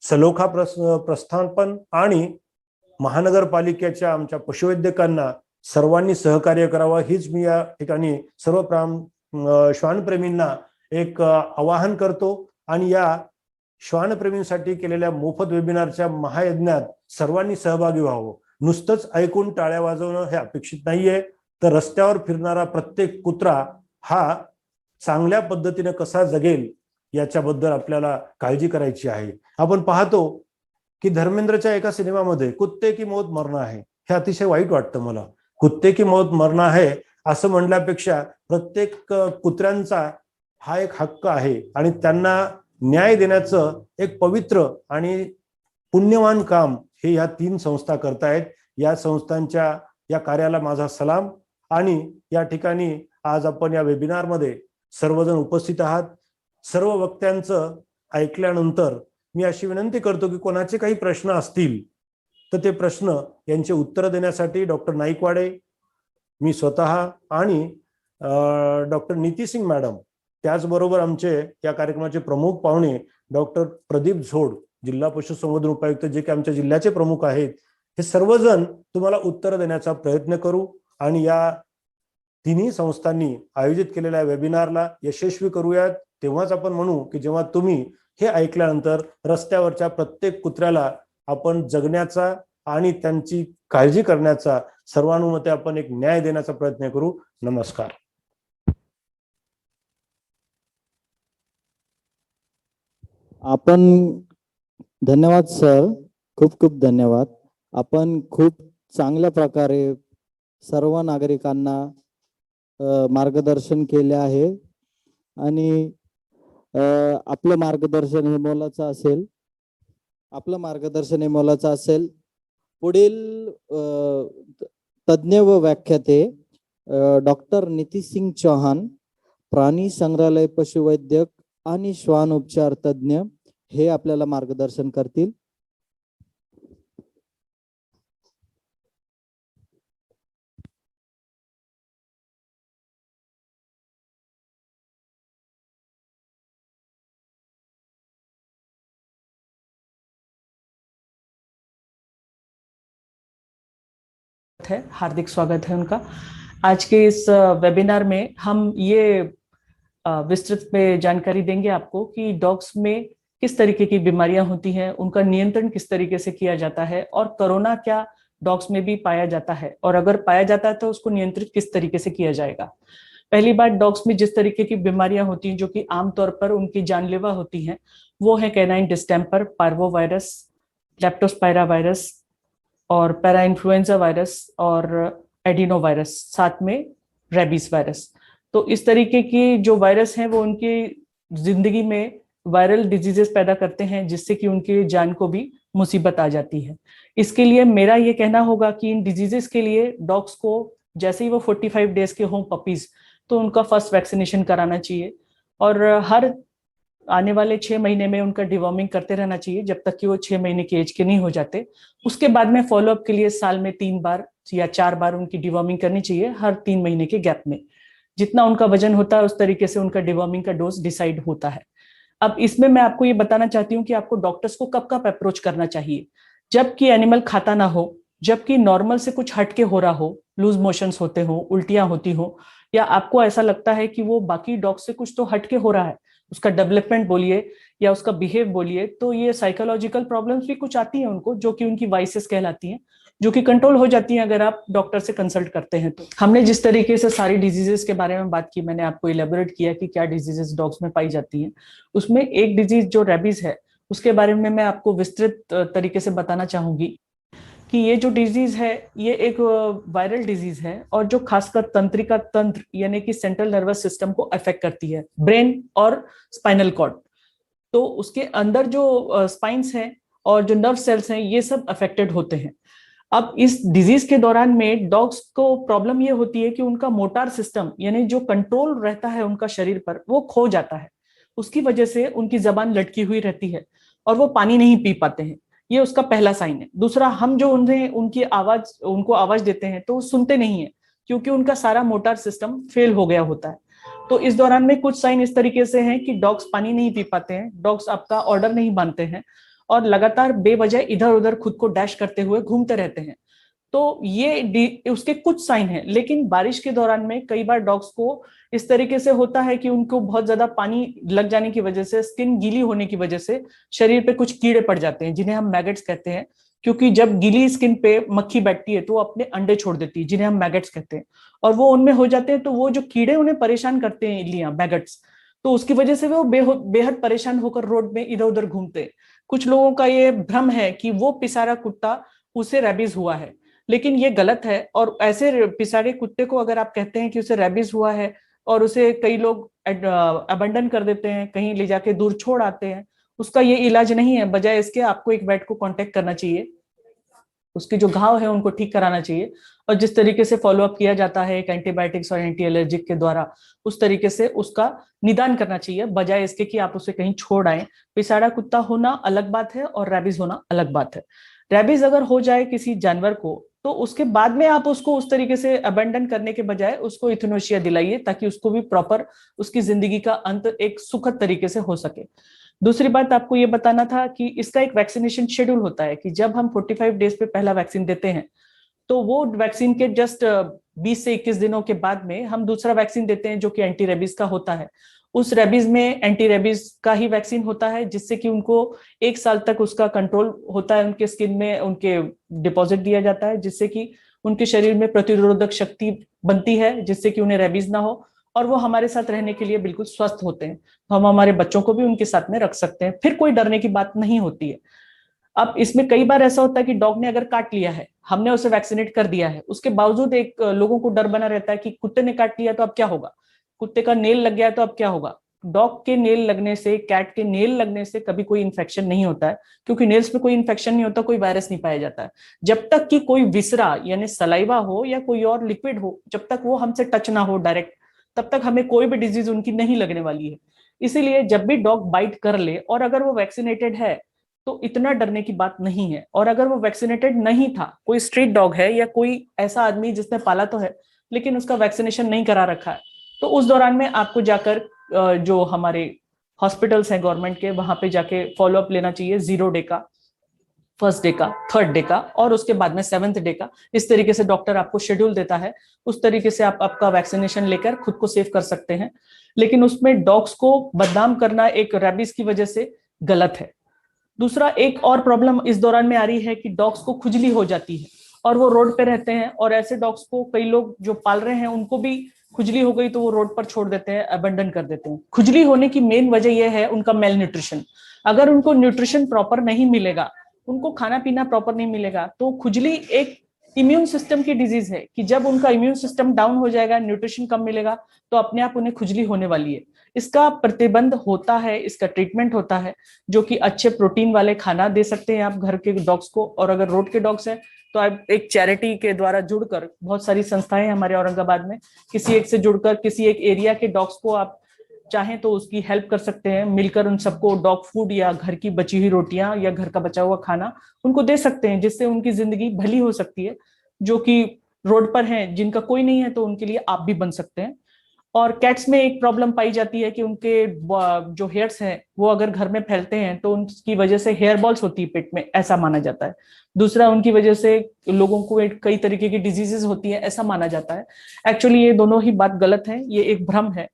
सलोखा प्रस्थापन आणि महानगरपालिकेच्या आमच्या पशुवैद्यकांना सर्वांनी सहकार्य करावं हीच मी या ठिकाणी सर्व श्वानप्रेमींना एक आवाहन करतो. आणि या श्वानप्रेमींसाठी केलेल्या मोफत वेबिनारच्या महायज्ञात सर्वांनी सहभागी व्हावं. नुसतंच ऐकून टाळ्या वाजवणं हे अपेक्षित नाहीये. तर रस्त्यावर फिरणारा प्रत्येक कुत्रा हा चांगल्या पद्धतीने कसा जगेल याच्याबद्दल आपल्याला काळजी करायची आहे. आपण पाहतो की धर्मेंद्रच्या एका सिनेमामध्ये कुत्ते की मौत मरना है, हे अतिशय वाईट वाटतं मला. कुत्ते की मौत मरना है असं म्हणण्यापेक्षा प्रत्येक कुत्र्यांचा हा एक हक्क आहे आणि त्यांना न्याय देण्याचं एक पवित्र आणि पुण्यवान काम हे या 3 संस्था करतायत. या संस्थांच्या या कार्याला माझा सलाम. आणि या ठिकाणी आज आपण या वेबिनारमध्ये सर्वजण उपस्थित आहात. सर्व वक्त्यांचं ऐकल्यानंतर मी अशी विनंती करतो की कोणाचे काही प्रश्न असतील तर ते प्रश्न यांचे उत्तर देण्यासाठी डॉक्टर नाईकवाडे, मी स्वतः आणि डॉक्टर नीती सिंग मॅडम, त्याचबरोबर आमचे या कार्यक्रमाचे प्रमुख पाहुणे डॉक्टर प्रदीप झोड, जिल्हा पशुसंवर्धन उपायुक्त, जे की आमच्या जिल्ह्याचे प्रमुख आहेत, हे सर्वजण तुम्हाला उत्तर देण्याचा प्रयत्न करू आणि या 3ही संस्थांनी आयोजित केलेल्या वेबिनारला यशस्वी करूयात. तेव्हाच आपण म्हणू की जेव्हा तुम्ही हे ऐकल्यानंतर रस्त्यावरच्या प्रत्येक कुत्र्याला आपण जगण्याचा आणि त्यांची काळजी करण्याचा सर्वानुमते आपण एक न्याय देण्याचा प्रयत्न करू. नमस्कार. आपण धन्यवाद सर, खूप खूप धन्यवाद. आपण खूप चांगल्या प्रकारे सर्व नागरिकांना मार्गदर्शन केले आहे आणि आपलं मार्गदर्शन हे मोलाचं असेल. पुढील तज्ञ व व्याख्याते डॉक्टर नीती सिंग चौहान, प्राणी संग्रहालय पशुवैद्यक आणि श्वान उपचार तज्ञ, हे आपल्याला मार्गदर्शन करतील. है, हार्दिक स्वागत है उनका। आज के इस वेबिनार में हम ये विस्तृत में जानकारी देंगे आपको कि डॉग्स में किस तरीके की बीमारियां होती हैं, उनका नियंत्रण किस तरीके से किया जाता है और कोरोना क्या डॉग्स में भी पाया जाता है और अगर पाया जाता है तो उसको नियंत्रित किस तरीके से किया जाएगा। पहली बात, डॉग्स में जिस तरीके की बीमारियां होती हैं जो कि आमतौर पर उनकी जानलेवा होती हैं, वो है canine distemper, parvo virus, Leptospira virus और पैरा इन्फ्लुएंजा वायरस और एडिनो वायरस, साथ में रेबीज वायरस। तो इस तरीके की जो वायरस हैं वो उनकी जिंदगी में वायरल डिजीजेस पैदा करते हैं जिससे कि उनकी जान को भी मुसीबत आ जाती है। इसके लिए मेरा ये कहना होगा कि इन डिजीजेस के लिए डॉग्स को जैसे ही वो 45 डेज के हों पपीज, तो उनका फर्स्ट वैक्सीनेशन कराना चाहिए और हर आने वाले 6 महीने में उनका डिवॉर्मिंग करते रहना चाहिए जब तक कि वो 6 महीने की एज के नहीं हो जाते। उसके बाद में फॉलोअप के लिए साल में 3 बार या 4 बार उनकी डिवॉर्मिंग करनी चाहिए, हर 3 महीने के गैप में। जितना उनका वजन होता है उस तरीके से उनका डिवॉर्मिंग का डोज डिसाइड होता है। अब इसमें मैं आपको ये बताना चाहती हूँ कि आपको डॉक्टर्स को कब कब अप्रोच करना चाहिए। जबकि एनिमल खाता ना हो, जबकि नॉर्मल से कुछ हटके हो रहा हो, लूज मोशंस होते हो, उल्टियां होती हो, या आपको ऐसा लगता है कि वो बाकी डॉग से कुछ तो हटके हो रहा है, उसका डेवलपमेंट बोलिए या उसका बिहेव बोलिए, तो ये साइकोलॉजिकल प्रॉब्लम्स भी कुछ आती हैं उनको, जो कि उनकी वाइसेस कहलाती हैं, जो कि कंट्रोल हो जाती हैं अगर आप डॉक्टर से कंसल्ट करते हैं। तो हमने जिस तरीके से सारी डिजीजेस के बारे में बात की, मैंने आपको इलेबोरेट किया कि क्या डिजीजेस डॉग्स में पाई जाती हैं, उसमें एक डिजीज जो रेबीज है उसके बारे में मैं आपको विस्तृत तरीके से बताना चाहूंगी कि ये जो डिजीज है ये एक वायरल डिजीज है, और जो खासकर तंत्रिका तंत्र यानी कि सेंट्रल नर्वस सिस्टम को अफेक्ट करती है, ब्रेन और स्पाइनल कॉर्ड। तो उसके अंदर जो स्पाइन्स हैं और जो नर्व सेल्स हैं ये सब अफेक्टेड होते हैं। अब इस डिजीज के दौरान में डॉग्स को प्रॉब्लम ये होती है कि उनका मोटार सिस्टम यानी जो कंट्रोल रहता है उनका शरीर पर वो खो जाता है। उसकी वजह से उनकी जबान लटकी हुई रहती है और वो पानी नहीं पी पाते हैं। ये उसका पहला साइन है। दूसरा, हम जो उनको आवाज देते हैं तो वो सुनते नहीं है, क्योंकि उनका सारा मोटार सिस्टम फेल हो गया होता है। तो इस दौरान में कुछ साइन इस तरीके से हैं कि डॉग्स पानी नहीं पी पाते हैं, डॉग्स आपका ऑर्डर नहीं मानते हैं और लगातार बेवजह इधर उधर खुद को डैश करते हुए घूमते रहते हैं। तो ये उसके कुछ साइन हैं। लेकिन बारिश के दौरान में कई बार डॉग्स को इस तरीके से होता है कि उनको बहुत ज्यादा पानी लग जाने की वजह से, स्किन गीली होने की वजह से शरीर पे कुछ कीड़े पड़ जाते हैं, जिन्हें हम मैगेट्स कहते हैं। क्योंकि जब गीली स्किन पे मक्खी बैठती है तो वो अपने अंडे छोड़ देती है, जिन्हें हम मैगेट्स कहते हैं, और वो उनमें हो जाते हैं। तो वो जो कीड़े उन्हें परेशान करते हैं, इल्लियां, मैगेट्स, तो उसकी वजह से वो बेहद परेशान होकर रोड में इधर उधर घूमते हैं। कुछ लोगों का ये भ्रम है कि वो पिसारा कुत्ता, उसे रेबीज हुआ है, लेकिन ये गलत है। और ऐसे पिसारे कुत्ते को अगर आप कहते हैं कि उसे रेबीज हुआ है और उसे कई लोग अबंडन कर देते हैं, कहीं ले जाके दूर छोड़ आते हैं, उसका ये इलाज नहीं है। बजाय इसके आपको एक वेट को कांटेक्ट करना चाहिए, उसके जो घाव है उनको ठीक कराना चाहिए, और जिस तरीके से फॉलोअप किया जाता है एक एंटीबायोटिक्स और एंटी एलर्जिक के द्वारा, उस तरीके से उसका निदान करना चाहिए, बजाय इसके कि आप उसे कहीं छोड़ आए। पिसाड़ा कुत्ता होना अलग बात है और रेबीज होना अलग बात है। रेबीज अगर हो जाए किसी जानवर को, तो उसके बाद में आप उसको उस तरीके से अबेंडन करने के बजाय उसको इथेनोशिया दिलाइए, ताकि उसको भी प्रॉपर उसकी जिंदगी का अंत एक सुखद तरीके से हो सके। दूसरी बात आपको ये बताना था कि इसका एक वैक्सीनेशन शेड्यूल होता है कि जब हम 45 डेज पे पहला वैक्सीन देते हैं, तो वो वैक्सीन के जस्ट 20 से 21 दिनों के बाद में हम दूसरा वैक्सीन देते हैं, जो कि एंटी रेबीज का होता है। उस रेबीज में एंटी रेबीज का ही वैक्सीन होता है, जिससे कि उनको 1 साल तक उसका कंट्रोल होता है, उनके स्किन में उनके डिपॉजिट दिया जाता है, जिससे कि उनके शरीर में प्रतिरोधक शक्ति बनती है, जिससे कि उन्हें रेबीज ना हो और वो हमारे साथ रहने के लिए बिल्कुल स्वस्थ होते हैं। तो हम हमारे बच्चों को भी उनके साथ में रख सकते हैं, फिर कोई डरने की बात नहीं होती है। अब इसमें कई बार ऐसा होता है कि डॉग ने अगर काट लिया है, हमने उसे वैक्सीनेट कर दिया है, उसके बावजूद एक लोगों को डर बना रहता है कि कुत्ते ने काट लिया तो अब क्या होगा, कुत्ते का नेल लग गया तो अब क्या होगा। डॉग के नेल लगने से, कैट के नेल लगने से कभी कोई इन्फेक्शन नहीं होता है, क्योंकि नेल्स में कोई इन्फेक्शन नहीं होता, कोई वायरस नहीं पाया जाता है। जब तक कि कोई विसरा यानी सलाइवा हो या कोई और लिक्विड हो, जब तक वो हमसे टच ना हो डायरेक्ट, तब तक हमें कोई भी डिजीज उनकी नहीं लगने वाली है। इसीलिए जब भी डॉग बाइट कर ले और अगर वो वैक्सीनेटेड है तो इतना डरने की बात नहीं है। और अगर वो वैक्सीनेटेड नहीं था, कोई स्ट्रीट डॉग है या कोई ऐसा आदमी जिसने पाला तो है लेकिन उसका वैक्सीनेशन नहीं करा रखा है, तो उस दौरान में आपको जाकर जो हमारे हॉस्पिटल्स हैं गवर्नमेंट के, वहां पे जाके फॉलोअप लेना चाहिए 0 डे का, 1st डे का, 3rd डे का और उसके बाद में 7th डे का। इस तरीके से डॉक्टर आपको शेड्यूल देता है, उस तरीके से आप आपका वैक्सीनेशन लेकर खुद को सेव कर सकते हैं। लेकिन उसमें डॉग्स को बदनाम करना एक रेबीज की वजह से गलत है। दूसरा, एक और प्रॉब्लम इस दौरान में आ रही है कि डॉग्स को खुजली हो जाती है और वो रोड पे रहते हैं, और ऐसे डॉग्स को कई लोग जो पाल रहे हैं उनको भी खुजली हो गई तो वो रोड पर छोड़ देते हैं, अबंडन कर देते हैं। खुजली होने की मेन वजह यह है उनका मेल न्यूट्रिशन। अगर उनको न्यूट्रिशन प्रॉपर नहीं मिलेगा, उनको खाना पीना प्रॉपर नहीं मिलेगा, तो खुजली एक इम्यून सिस्टम की डिजीज है कि जब उनका इम्यून सिस्टम डाउन हो जाएगा, न्यूट्रिशन कम मिलेगा, तो अपने आप उन्हें खुजली होने वाली है। इसका प्रतिबंध होता है, इसका ट्रीटमेंट होता है, जो कि अच्छे प्रोटीन वाले खाना दे सकते हैं आप घर के डॉग्स को। और अगर रोड के डॉग्स हैं तो आप एक चैरिटी के द्वारा जुड़कर, बहुत सारी संस्थाएं हैं हमारे औरंगाबाद में, किसी एक से जुड़कर किसी एक एरिया के डॉग्स को आप चाहें तो उसकी हेल्प कर सकते हैं, मिलकर उन सबको डॉग फूड या घर की बची हुई रोटियां या घर का बचा हुआ खाना उनको दे सकते हैं, जिससे उनकी जिंदगी भली हो सकती है। जो कि रोड पर हैं, जिनका कोई नहीं है, तो उनके लिए आप भी बन सकते हैं। और कैट्स में एक प्रॉब्लम पाई जाती है कि उनके जो हेयर्स हैं वो अगर घर में फैलते हैं तो उनकी वजह से हेयर बॉल्स होती है पेट में, ऐसा माना जाता है। दूसरा, उनकी वजह से लोगों को कई तरीके की डिजीजेस होती है, ऐसा माना जाता है। एक्चुअली ये दोनों ही बात गलत है, ये एक भ्रम है।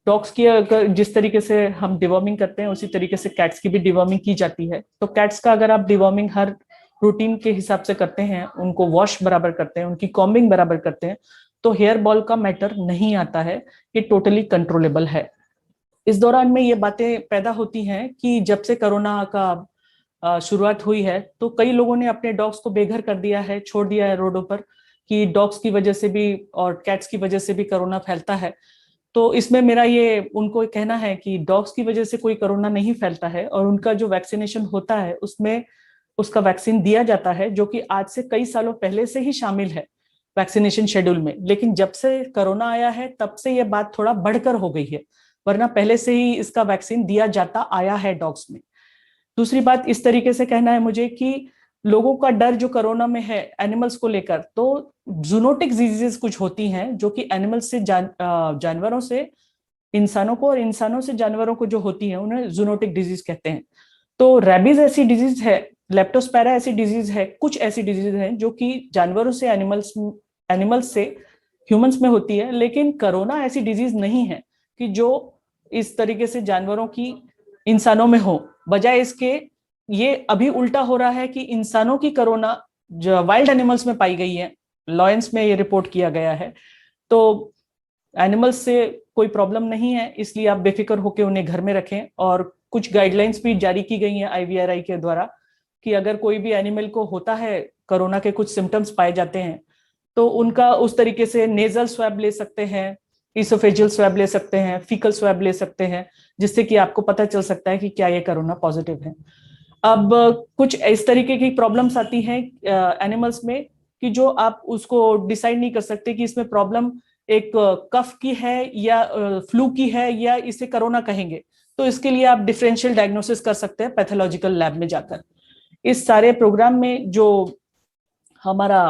डॉग्स की अगर जिस तरीके से हम डिवॉर्मिंग करते हैं उसी तरीके से कैट्स की भी डिवॉर्मिंग की जाती है। तो कैट्स का अगर आप डिवॉर्मिंग हर रूटीन के हिसाब से करते हैं, उनको वॉश बराबर करते हैं, उनकी कॉम्बिंग बराबर करते हैं, तो हेयर बॉल का मैटर नहीं आता है, ये टोटली कंट्रोलेबल है। इस दौरान में ये बातें पैदा होती हैं कि जब से कोरोना का शुरुआत हुई है तो कई लोगों ने अपने डॉग्स को बेघर कर दिया है, छोड़ दिया है रोडों पर, कि डॉग्स की वजह से भी और कैट्स की वजह से भी कोरोना फैलता है। तो इसमें मेरा ये उनको कहना है कि डॉग्स की वजह से कोई कोरोना नहीं फैलता है, और उनका जो वैक्सीनेशन होता है उसमें उसका वैक्सीन दिया जाता है, जो कि आज से कई सालों पहले से ही शामिल है वैक्सीनेशन शेड्यूल में। लेकिन जब से कोरोना आया है तब से ये बात थोड़ा बढ़कर हो गई है, वरना पहले से ही इसका वैक्सीन दिया जाता आया है डॉग्स में। दूसरी बात इस तरीके से कहना है मुझे कि लोगों का डर जो कोरोना में है एनिमल्स को लेकर, तो जूनोटिक डिजीजेस कुछ होती हैं जो कि एनिमल्स से जानवरों से इंसानों को और इंसानों से जानवरों को जो होती है उन्हें जूनोटिक डिजीज कहते हैं। तो रेबीज ऐसी डिजीज है, लेप्टोस्पायरा ऐसी डिजीज है, कुछ ऐसी डिजीज है जो कि जानवरों से एनिमल्स से ह्यूमंस में होती है। लेकिन कोरोना ऐसी डिजीज नहीं है कि जो इस तरीके से जानवरों की इंसानों में हो। बजाय इसके ये अभी उल्टा हो रहा है कि इंसानों की कोरोना जो वाइल्ड एनिमल्स में पाई गई है, लॉयंस में ये रिपोर्ट किया गया है। तो एनिमल्स से कोई प्रॉब्लम नहीं है, इसलिए आप बेफिक्र होकर उन्हें घर में रखें। और कुछ गाइडलाइंस भी जारी की गई हैं IVRI के द्वारा कि अगर कोई भी एनिमल को होता है कोरोना के कुछ सिम्टम्स पाए जाते हैं तो उनका उस तरीके से नेजल स्वैब ले सकते हैं, इसोफेजियल स्वैब ले सकते हैं, फीकल स्वैब ले सकते हैं, जिससे कि आपको पता चल सकता है कि क्या ये कोरोना पॉजिटिव है। अब कुछ इस तरीके की प्रॉब्लम्स आती हैं एनिमल्स में कि जो आप उसको डिसाइड नहीं कर सकते कि इसमें प्रॉब्लम एक कफ की है या फ्लू की है या इसे कोरोना कहेंगे। तो इसके लिए आप डिफरेंशियल डायग्नोसिस कर सकते हैं पैथोलॉजिकल लैब में जाकर। इस सारे प्रोग्राम में जो हमारा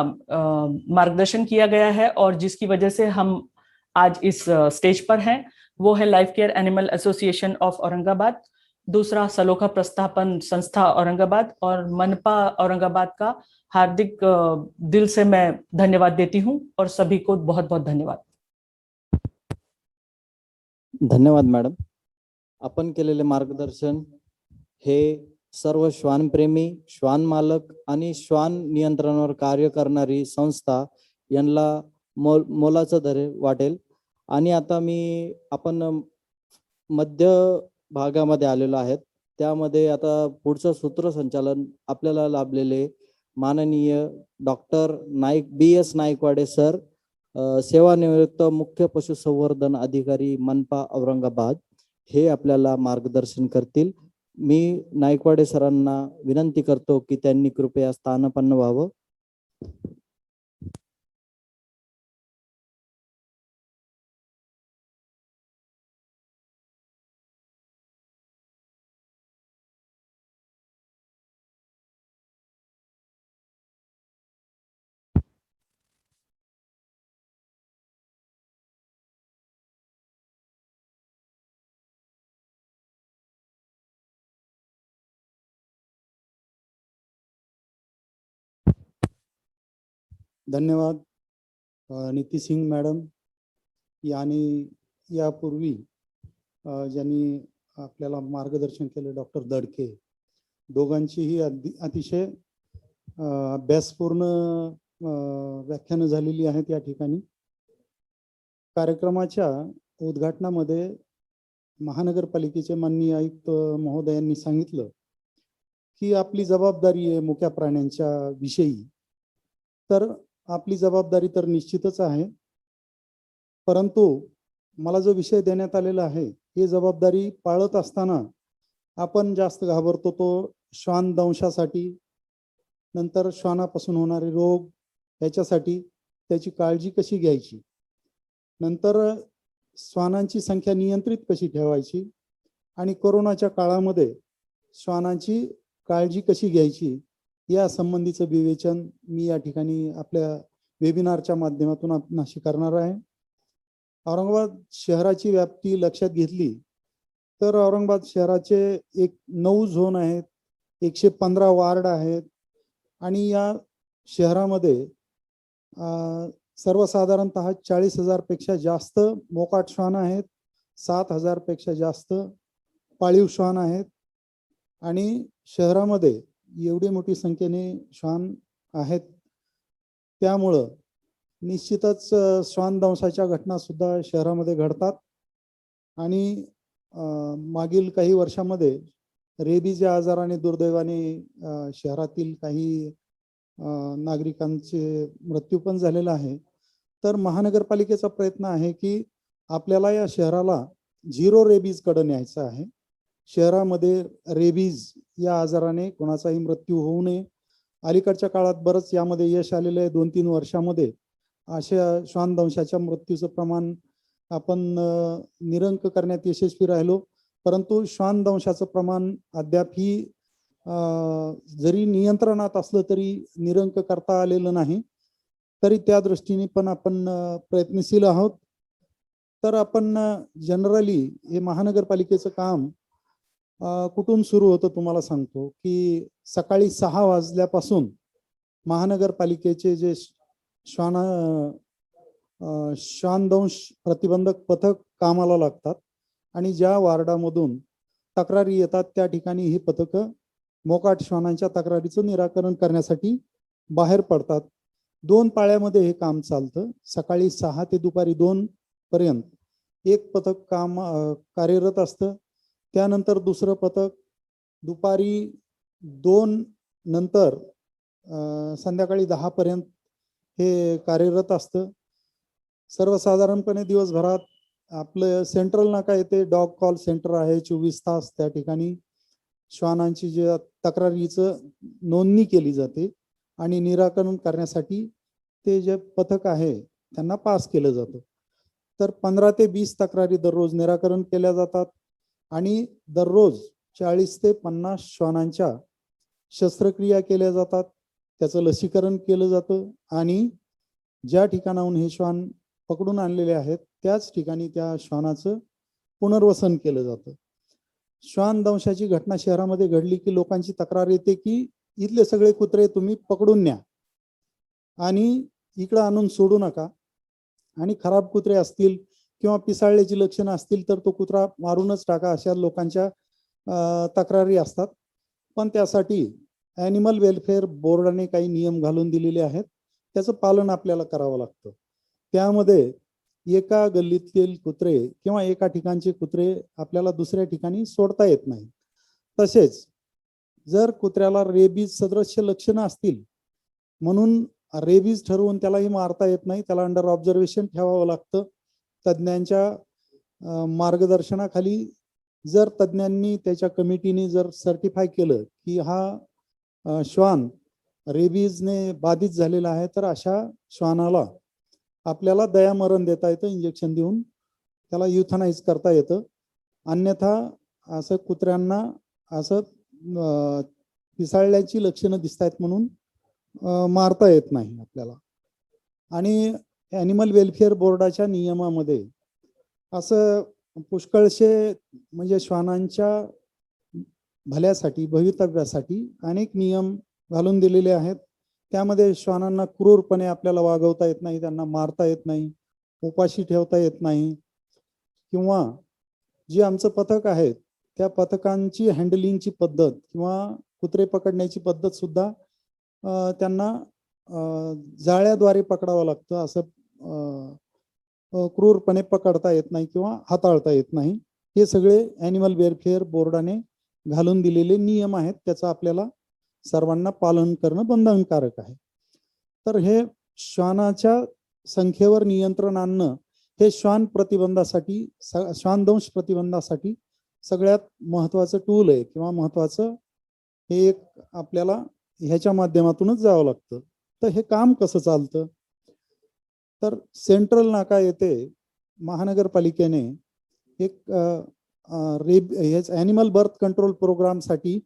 मार्गदर्शन किया गया है और जिसकी वजह से हम आज इस स्टेज पर हैं, वो है life care animal association of Aurangabad, दूसरा सलोखा प्रस्थापन संस्था औरंगाबाद, और मनपा औरंगाबाद का हार्दिक दिल से मैं धन्यवाद देती हूँ और सभी को बहुत बहुत धन्यवाद। धन्यवाद मॅडम. आपण केलेले मार्गदर्शन हे सर्व श्वानप्रेमी, श्वान मालक आणि श्वान नियंत्रणावर कार्य करणारी संस्था यांना मोलाचं वाटेल. आणि आता आपण मध्य भागामध्ये आलेलो आहेत. त्यामध्ये आता पुढचं सूत्रसंचालन आपल्याला लाभलेले माननीय डॉक्टर BS नाईकवाडे सर, सेवानिवृत्त मुख्य पशुसंवर्धन अधिकारी मनपा औरंगाबाद, हे आपल्याला मार्गदर्शन करतील. मी नाईकवाडे सरांना विनंती करतो की त्यांनी कृपया स्थानापन्न व्हावं. धन्यवाद नीती सिंग मॅडम यांनी यापूर्वी ज्यांनी आपल्याला मार्गदर्शन केले डॉक्टर दडके, दोघांचीही अतिशय अभ्यासपूर्ण व्याख्यानं झालेली आहेत या ठिकाणी. कार्यक्रमाच्या उद्घाटनामध्ये महानगरपालिकेचे माननीय आयुक्त महोदयांनी सांगितलं की आपली जबाबदारी आहे मुक्या प्राण्यांच्या विषयी. तर आपली जबाबदारी तर निश्चितच आहे, परंतु मला जो विषय देण्यात आलेला आहे ही जबाबदारी पाळत असताना आपण जास्त घाबरतो तो श्वान दंशासाठी, नंतर श्वानापासून होणारे रोग याच्यासाठी त्याची काळजी कशी घ्यायची, नंतर श्वानांची संख्या नियंत्रित कशी ठेवायची आणि कोरोनाच्या काळामध्ये श्वानांची काळजी कशी घ्यायची या संबंधीचं विवेचन मी या ठिकाणी आपल्या वेबिनारच्या माध्यमातून आपणाशी करणार आहे. औरंगाबाद शहराची व्याप्ती लक्षात घेतली तर औरंगाबाद शहराचे 9 झोन आहेत, 115 वार्ड आहेत आणि या शहरामध्ये सर्वसाधारणतः 40,000 पेक्षा जास्त मोकाट श्वान आहेत, 7,000 पेक्षा जास्त पाळीव श्वान आहेत आणि शहरामध्ये एवढी मोठी संख्येने श्वान आहेत त्यामुळं निश्चितच श्वानदंशाच्या घटना सुद्धा शहरामध्ये घडतात आणि मागील काही वर्षामध्ये रेबीज या आजाराने दुर्दैवाने शहरातील काही नागरिकांचे मृत्यू पण झालेला आहे. तर महानगरपालिकेचा प्रयत्न आहे की आपल्याला या शहराला 0 रेबीज कडे न्यायचं आहे. शहरामध्ये रेबीज या आजाराने कोणाचाही मृत्यू होऊ नये. अलीकडच्या काळात बरंच यामध्ये यश आलेलं आहे. 2-3 वर्षामध्ये अशा श्वानदंशाच्या मृत्यूचं प्रमाण आपण निरंक करण्यात यशस्वी राहिलो, परंतु श्वानदंशाचं प्रमाण अद्यापही जरी नियंत्रणात असलं तरी निरंक करता आलेलं नाही. तरी त्या दृष्टीने पण आपण प्रयत्नशील आहोत. तर आपण जनरली हे महानगरपालिकेचं काम कुठून सुरू होतं तुम्हाला सांगतो की सकाळी 6 वाजल्यापासून महानगरपालिकेचे जे श्वानदंश प्रतिबंधक पथक कामाला लागतात आणि ज्या वार्डामधून तक्रारी येतात त्या ठिकाणी ही पथकं मोकाट श्वानांच्या तक्रारीचं निराकरण करण्यासाठी बाहेर पडतात. 2 पाळ्यामध्ये हे काम चालतं. सकाळी 6 ते दुपारी 2 पर्यंत एक पथक कार्यरत असतं. त्यानंतर दुसरं पथक दुपारी 2 नंतर संध्याकाळी 10 पर्यंत हे कार्यरत असतं. सर्वसाधारणपणे दिवसभरात आपलं सेंट्रल नाका येथे डॉग कॉल सेंटर आहे. 24 तास त्या ठिकाणी श्वानांची जे तक्रारीचं नोंदणी केली जाते आणि निराकरण करण्यासाठी ते जे पथक आहे त्यांना पास केलं जातं. तर 15 ते 20 तक्रारी दररोज निराकरण केल्या जातात आणि दररोज 40 ते 50 श्वानांच्या शस्त्रक्रिया केल्या जातात. त्याचं लसीकरण केलं जातं आणि ज्या ठिकाणाहून हे श्वान पकडून आणलेले आहेत त्याच ठिकाणी त्या श्वानाचं पुनर्वसन केलं जातं. श्वानदंशाची घटना शहरामध्ये घडली की लोकांची तक्रार येते की इथले सगळे कुत्रे तुम्ही पकडून न्या आणि इकडं आणून सोडू नका, आणि खराब कुत्रे असतील किंवा पिसाळल्याची लक्षणं असतील तर तो कुत्रा मारूनच टाका, अशा लोकांच्या तक्रारी असतात. पण त्यासाठी ॲनिमल वेलफेअर बोर्डाने काही नियम घालून दिलेले आहेत, त्याचं पालन आपल्याला करावं लागतं. त्यामध्ये एका गल्लीतील कुत्रे किंवा एका ठिकाणचे कुत्रे आपल्याला दुसऱ्या ठिकाणी सोडता येत नाही. तसेच जर कुत्र्याला रेबीज सदृश्य लक्षणं असतील म्हणून रेबीज ठरवून त्यालाही मारता येत नाही, त्याला अंडर ऑब्झर्वेशन ठेवावं लागतं तज्ज्ञांच्या मार्गदर्शनाखाली. जर तज्ज्ञांनी त्याच्या कमिटीने जर सर्टिफाय केलं की हा श्वान रेबीजने बाधित झालेला आहे तर अशा श्वानाला आपल्याला दयामरण देता येतं, इंजेक्शन देऊन त्याला युथनाइज करता येतं. अन्यथा असं कुत्र्यांना असं पिसाळल्याची लक्षणं दिसत आहेत म्हणून मारता येत नाही आपल्याला. आणि ॲनिमल वेलफेअर बोर्डाच्या नियमामध्ये असं पुष्कळशे म्हणजे श्वानांच्या भल्यासाठी भवितव्यासाठी अनेक नियम घालून दिलेले आहेत. त्यामध्ये श्वानांना क्रूरपणे आपल्याला वागवता येत नाही, त्यांना मारता येत नाही, उपाशी ठेवता येत नाही, किंवा जे आमचं पथक आहे त्या पथकांची हँडलिंगची पद्धत किंवा कुत्रे पकडण्याची पद्धत सुद्धा त्यांना जाळ्याद्वारे पकडावं लागतं. असं क्रूरपणे पकडता येत नाही किंवा हाताळता येत नाही. हे सगळे ॲनिमल वेलफेअर बोर्डाने घालून दिलेले नियम आहेत, त्याचं आपल्याला सर्वांना पालन करणं बंधनकारक आहे. तर हे श्वानाच्या संख्येवर नियंत्रण आणणं हे श्वानदंश प्रतिबंधासाठी सगळ्यात महत्वाचं टूल आहे किंवा महत्वाचं हे एक आपल्याला ह्याच्या माध्यमातूनच जावं लागतं. तर हे काम कसं चालतं तर सेंट्रल नाका येथे महानगरपालिकेने एक ॲनिमल बर्थ कंट्रोल प्रोग्रामसाठी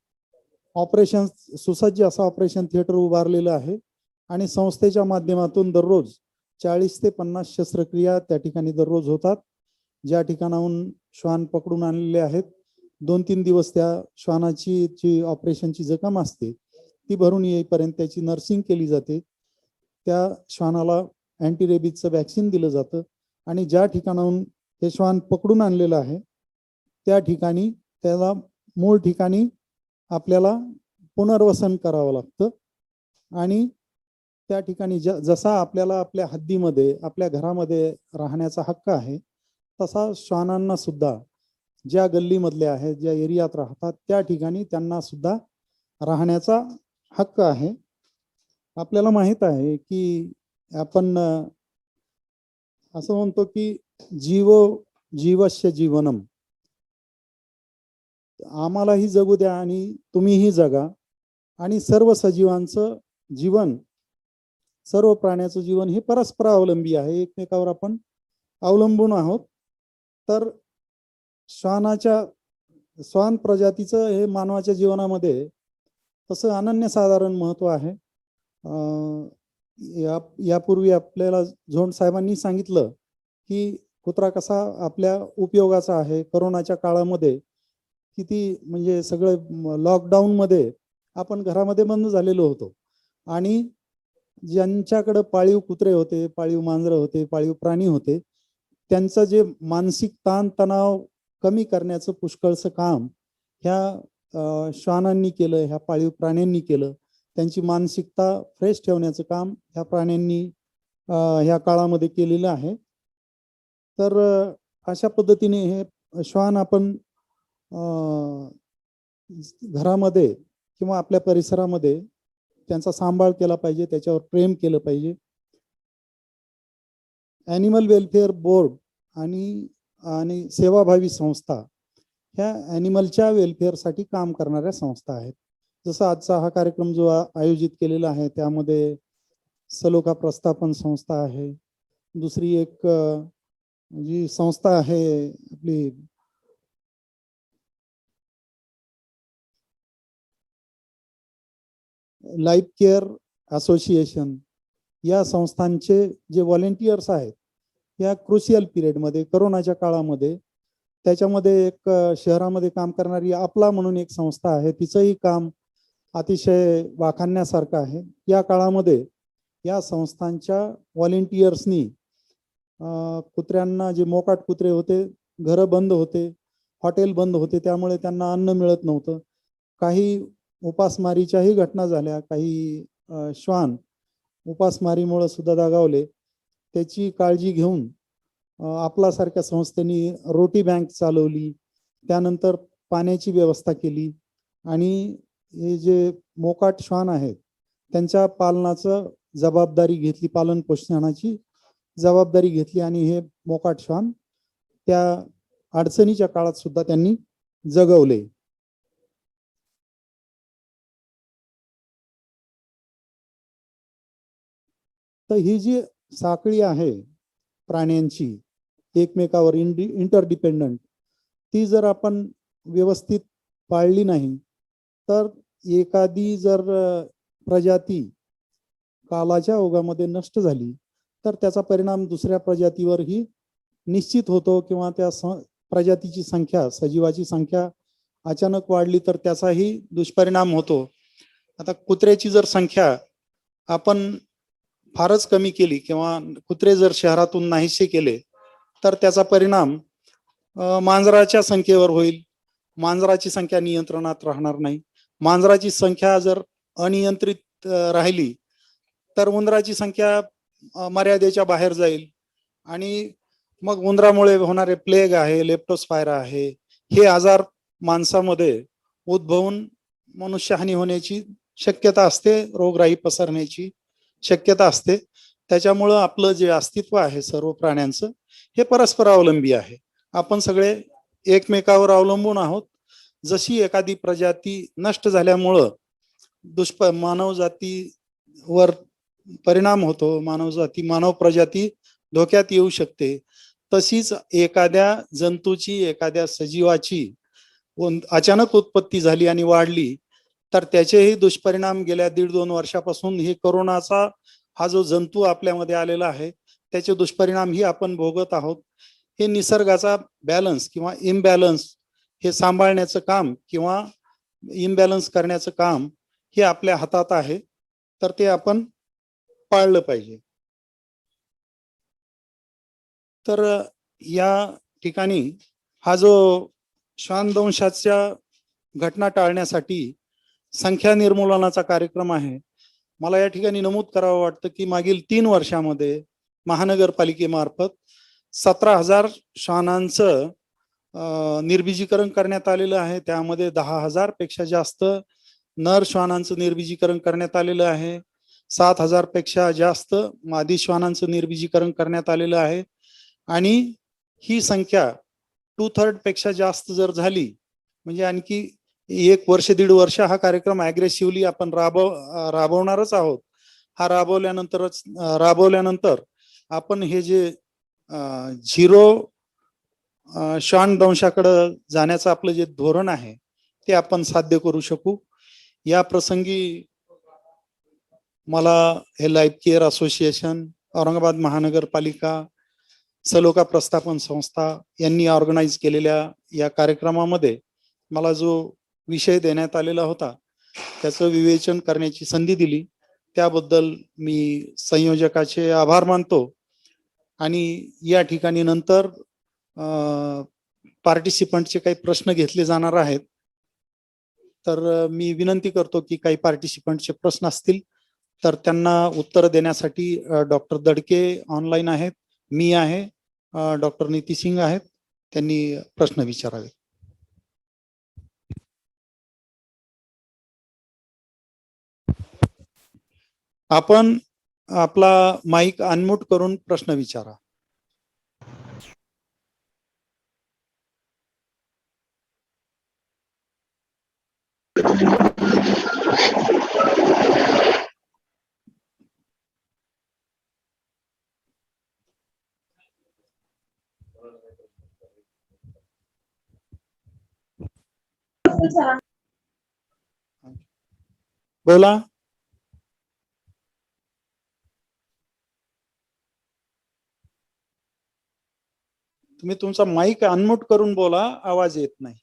ऑपरेशन सुसज्ज असं ऑपरेशन थिएटर उभारलेलं आहे आणि संस्थेच्या माध्यमातून दररोज 40 ते 50 शस्त्रक्रिया त्या ठिकाणी दररोज होतात. ज्या ठिकाणाहून श्वान पकडून आणलेले आहेत, 2-3 दिवस त्या श्वानाची जी ऑपरेशनची जखम असते ती भरून येईपर्यंत त्याची नर्सिंग केली जाते. त्या श्वानाला अँटीरेबीजचं वॅक्सिन दिलं जातं आणि ज्या ठिकाणाहून हे श्वान पकडून आणलेलं आहे त्या ठिकाणी त्याला मूळ ठिकाणी आपल्याला पुनर्वसन करावं लागतं आणि त्या ठिकाणी जसा आपल्याला आपल्या हद्दीमध्ये आपल्या घरामध्ये राहण्याचा हक्क आहे तसा श्वानांना सुद्धा ज्या गल्लीमधले आहेत, ज्या एरियात राहतात त्या ठिकाणी त्यांना सुद्धा राहण्याचा हक्क आहे. आपल्याला माहित आहे की आपण असं म्हणतो की जीवस्य जीवनम, आम्हालाही जगू द्या आणि तुम्हीही जगा आणि सर्व सजीवांचं जीवन, सर्व प्राण्याचं जीवन हे परस्परावलंबी आहे, एकमेकावर आपण अवलंबून आहोत. तर श्वान प्रजातीचं हे मानवाच्या जीवनामध्ये तसं अनन्यसाधारण महत्व आहे. यापूर्वी आपल्याला झोंड साहेबांनी सांगितलं की कुत्रा कसा आपल्या उपयोगाचा आहे. कोरोनाच्या काळामध्ये किती म्हणजे सगळं लॉकडाऊन मध्ये आपण घरामध्ये बंद झालेलो होतो आणि ज्यांच्याकडे पाळीव कुत्रे होते, पाळीव मांजरं होते, पाळीव प्राणी होते, त्यांचं जे मानसिक ताण तणाव कमी करण्याचं पुष्कळचं काम ह्या श्वानांनी केलं, ह्या पाळीव प्राण्यांनी केलं. त्यांची मानसिकता फ्रेश ठेवण्याचं काम ह्या प्राण्यांनी ह्या काळामध्ये केलेलं आहे. तर अशा पद्धतीने हे श्वान आपण घरामध्ये किंवा आपल्या परिसरामध्ये त्यांचा सांभाळ केला पाहिजे, त्याच्यावर प्रेम केलं पाहिजे. ॲनिमल वेलफेअर बोर्ड आणि सेवाभावी संस्था ह्या ॲनिमलच्या वेलफेअरसाठी काम करणाऱ्या संस्था आहेत. जसं आजचा हा कार्यक्रम जो आयोजित केलेला आहे त्यामध्ये सलोखा प्रस्थापन संस्था आहे. दुसरी एक जी संस्था आहे आपली लाईफ केअर असोसिएशन, या संस्थांचे जे व्हॉलेंटियर्स आहेत या क्रुशियल पिरियडमध्ये कोरोनाच्या काळामध्ये त्याच्यामध्ये एक शहरामध्ये काम करणारी आपला म्हणून एक संस्था आहे, तिचंही काम अतिशय वाखाणण्यासारखं आहे. या काळामध्ये या संस्थांच्या व्हॉलेंटियर्सनी कुत्र्यांना, जे मोकाट कुत्रे होते, घरं बंद होते, हॉटेल बंद होते, त्यामुळे त्यांना अन्न मिळत नव्हतं. काही उपासमारीच्याही घटना झाल्या, काही श्वान उपासमारीमुळे सुद्धा दगावले. त्याची काळजी घेऊन आपल्यासारख्या संस्थेने रोटी बँक चालवली, त्यानंतर पाण्याची व्यवस्था केली आणि हे जे मोकाट श्वान आहेत त्यांच्या पालनाचं जबाबदारी घेतली, पालन पोषणाची जबाबदारी घेतली आणि हे मोकाट श्वान त्या अडचणीच्या काळात सुद्धा त्यांनी जगवले. तर ही जी साखळी आहे प्राण्यांची एकमेकावर इंटरडिपेंडंट, ती जर आपण व्यवस्थित पाळली नाही तर एखादी जर प्रजाती कालाच्या ओघामध्ये नष्ट झाली तर त्याचा परिणाम दुसऱ्या प्रजातीवरही निश्चित होतो किंवा त्या प्रजातीची संख्या, सजीवाची संख्या अचानक वाढली तर त्याचाही दुष्परिणाम होतो. आता कुत्र्याची जर संख्या आपण फारच कमी केली किंवा कुत्रे जर शहरातून नाहीसे केले तर त्याचा परिणाम मांजराच्या संख्येवर होईल. मांजराची संख्या नियंत्रणात राहणार नाही. मांजराची संख्या जर अनियंत्रित राहिली तर उंदराची संख्या मर्यादेच्या बाहेर जाईल आणि मग उंदरामुळे होणारे प्लेग आहे, लेप्टोस्पायरा आहे, हे आजार माणसामध्ये उद्भवून मनुष्यहानी होण्याची शक्यता असते, रोगराई पसरण्याची शक्यता असते. त्याच्यामुळं आपलं जे अस्तित्व आहे सर्व प्राण्यांचं हे परस्परावलंबी आहे. आपण सगळे एकमेकावर अवलंबून आहोत. जशी एखादी प्रजाती नष्ट झाल्यामुळं मानव जातीवर परिणाम होतो, मानव प्रजाती धोक्यात येऊ शकते, तशीच एखाद्या जंतूची, एखाद्या सजीवाची अचानक उत्पत्ती झाली आणि वाढली तर त्याचेही दुष्परिणाम गेल्या 1.5-2 वर्षापासून हे कोरोनाचा हा जो जंतू आपल्यामध्ये आलेला आहे त्याचे दुष्परिणाम ही आपण भोगत आहोत. हे निसर्गाचा बॅलन्स किंवा इम्बॅलन्स हे सांभाळण्याचं काम किंवा इम्बॅलन्स करण्याचं काम हे आपल्या हातात आहे, तर ते आपण पाळलं पाहिजे. तर या ठिकाणी हा जो श्वानदंशाच्या घटना टाळण्यासाठी संख्या निर्मूलनाचा कार्यक्रम आहे, मला या ठिकाणी नमूद करावं वाटतं की मागील 3 वर्षामध्ये महानगरपालिकेमार्फत 17,000 श्वानांचं निर्बीजीकरण करण्यात आलेलं आहे. त्यामध्ये 10,000 पेक्षा जास्त नर श्वानांचं निर्बीजीकरण करण्यात आलेलं आहे. 7,000 पेक्षा जास्त मादी श्वानांचं निर्बीजीकरण करण्यात आलेलं आहे. आणि ही संख्या 2/3 पेक्षा जास्त जर झाली म्हणजे आणखी 1 वर्ष 1.5 वर्ष हा कार्यक्रम अग्रेसिव्हली आपण राबवणारच आहोत. हा राबवल्यानंतर आपण हे जे झिरो श्वानदंशाकडे जाण्याचं आपलं जे धोरण आहे ते आपण साध्य करू शकू. या प्रसंगी मला हे लाईफ केअर असोसिएशन, औरंगाबाद महानगरपालिका, सलोका प्रस्थापन संस्था यांनी ऑर्गनाईज केलेल्या या कार्यक्रमामध्ये मला जो विषय देण्यात आलेला होता त्याचं विवेचन करण्याची संधी दिली, त्याबद्दल मी संयोजकाचे आभार मानतो. आणि या ठिकाणी नंतर पार्टिसिपंटचे काही प्रश्न घेतले जाणार आहेत, तर मी विनंती करतो की काही पार्टिसिपंटचे प्रश्न असतील तर त्यांना उत्तर देण्यासाठी डॉक्टर दडके ऑनलाईन आहेत, मी आहे, डॉक्टर नीती सिंग आहेत, त्यांनी प्रश्न विचारावे. आपण आपला माईक अनम्यूट करून प्रश्न विचारा. बोला. तुम्ही तुमचा माईक अनम्यूट करून बोला, आवाज येत नाही.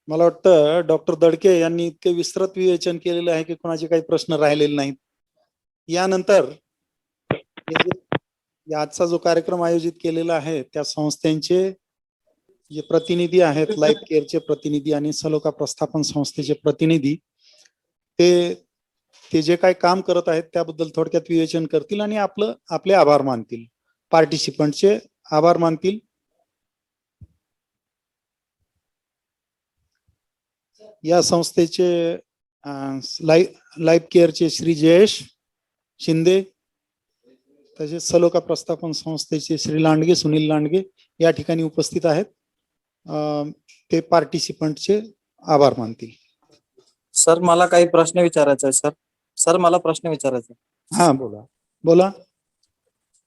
मला वाटतं डॉक्टर दडके यांनी इतके विस्तृत विवेचन केलेलं आहे की कोणाचे काही प्रश्न राहिलेले नाहीत. यानंतर आजचा जो कार्यक्रम आयोजित केलेला आहे त्या संस्थांचे जे प्रतिनिधी आहेत, लाईफ केअरचे प्रतिनिधी आणि सलोका प्रस्थापन संस्थेचे प्रतिनिधी, ते जे काही काम करत आहेत त्याबद्दल थोडक्यात विवेचन करतील आणि आपले आभार मानतील, पार्टिसिपंटचे आभार मानतील. या संस्थेचे लाईफ केअरचे श्री जयेश शिंदे, तसेच सलोका प्रस्थापन संस्थेचे श्री लांडगे, सुनील लांडगे या ठिकाणी उपस्थित आहेत. ते पार्टिसिपंटचे आभार मानतील. सर मला काही प्रश्न विचारायचा आहे. सर मला प्रश्न विचारायचा आहे. हा बोला.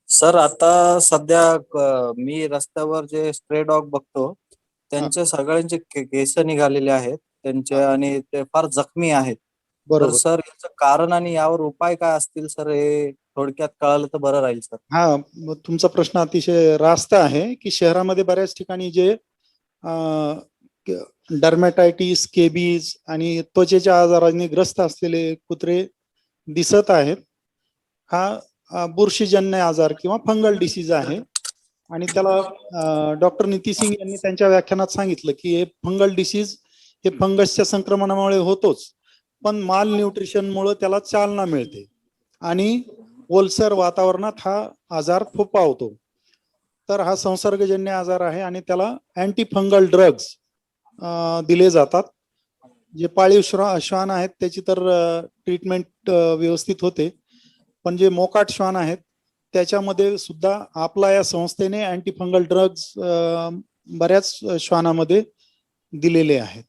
सर आता सध्या मी रस्त्यावर जे स्ट्रे डॉग बघतो त्यांचे सगळ्यांचे केस निघालेले आहेत त्यांचे आणि ते फार जखमी आहेत. तर सर याचं कारण आणि यावर उपाय काय असतील सर, हे थोडक्यात कळालं तर बरं राहील सर. हा, तुमचा प्रश्न अतिशय रास्त आहे की शहरामध्ये बऱ्याच ठिकाणी जे डर्मॅटायटिस, स्केबीज आणि त्वचेच्या आजाराने ग्रस्त असलेले कुत्रे दिसत आहेत. हा बुरशीजन्य आजार किंवा फंगल डिसीज आहे आणि त्याला डॉक्टर नीती सिंग यांनी त्यांच्या व्याख्यानात सांगितलं की हे फंगल डिसीज हे फंगसच्या संक्रमणामुळे होतोच, पण माल न्यूट्रिशनमुळे त्याला चालना मिळते आणि ओलसर वातावरणात हा आजार फोफावतो. तर हा संसर्गजन्य आजार आहे आणि त्याला अँटी फंगल ड्रग्ज दिले जातात. जे पाळीव श्वान आहेत त्याची तर ट्रीटमेंट व्यवस्थित होते, पण जे मोकाट श्वान आहेत त्याच्यामध्ये सुद्धा आपला या संस्थेने अँटी फंगल ड्रग्ज बऱ्याच श्वानामध्ये दिलेले आहेत.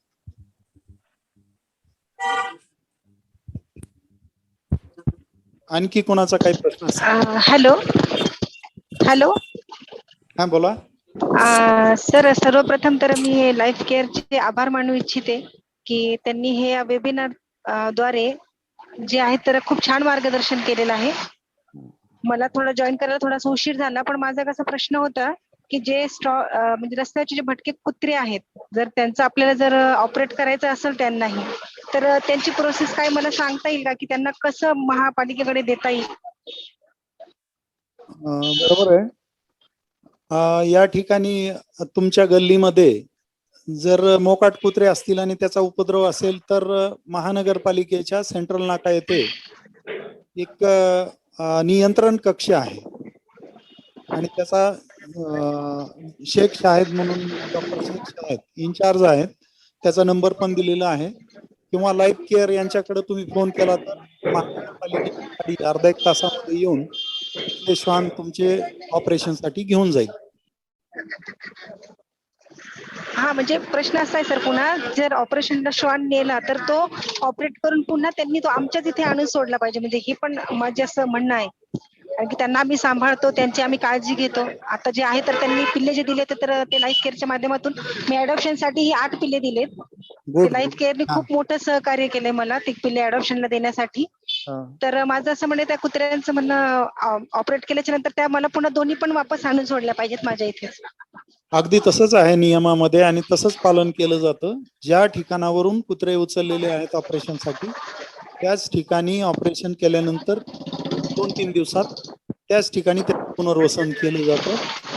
आणखी कोणाचा काही प्रश्न असेल? हॅलो हॅलो हा बोला. सर, सर्वप्रथम तर मी लाईफ केअरचे आभार मानू इच्छिते की त्यांनी हे वेबिनार द्वारे जे आहे तर खूप छान मार्गदर्शन केलेलं आहे. मला थोडं जॉईन करायला थोडासा उशीर झाला, पण माझा कसा प्रश्न होता की जे म्हणजे रस्त्याचे जे भटके कुत्रे आहेत, जर त्यांचं आपल्याला जर ऑपरेट करायचं असेल त्यांनाही, तर त्यांची प्रोसेस काय मला सांगता येईल का की त्यांना कसं महापालिकेकडे देता येईल? बरोबर आहे. या ठिकाणी तुमच्या गल्लीमध्ये जर मोकाट कुत्रे असतील आणि त्याचा उपद्रव असेल तर महानगरपालिकेच्या सेंट्रल नाका येथे एक नियंत्रण कक्ष आहे आणि त्याचा शेख शाहेद म्हणून डॉक्टर शेख शाहेद इन्चार्ज आहेत. त्याचा नंबर पण दिलेला आहे, किंवा लाईफ केअर यांच्याकडे तुम्ही फोन केला तर महानगरपालिकेची गाडी अर्धा एक तासामध्ये येऊन ते श्वान तुमचे ऑपरेशनसाठी घेऊन जाईल. हा, म्हणजे प्रश्न असा आहे सर, पुन्हा जर ऑपरेशनला श्वान नेला तर तो ऑपरेट करून पुन्हा त्यांनी तो आमच्याच इथे आणून सोडला पाहिजे, म्हणजे हे पण माझे असं म्हणणं आहे. कारण की त्यांना आम्ही सांभाळतो, त्यांची आम्ही काळजी घेतो. आता जे आहे तर त्यांनी पिल्ले जे दिले तर ते लाईफ केअरच्या माध्यमातून मी अडॉप्शनसाठी ही 8 पिल्ले दिलेत. गुड. लाईफ केअरने खूप मोठं सहकार्य केलंय मला ते पिल्ले अडॉप्शनला देण्यासाठी. तर माझं असं म्हणणं, त्या कुत्र्यांचं म्हणणं ऑपरेट केल्याच्या नंतर त्या मला पुन्हा दोन्ही पण वापस आणून सोडल्या पाहिजेत माझ्या इथे. अगदी तसंच आहे नियमामध्ये आणि तसंच पालन केलं जातं. ज्या ठिकाणावरून कुत्रे उचललेले आहेत ऑपरेशनसाठी त्याच ठिकाणी ऑपरेशन केल्यानंतर 2-3 दिवसात त्याच ठिकाणी त्याचं पुनर्वसन केलं जातं.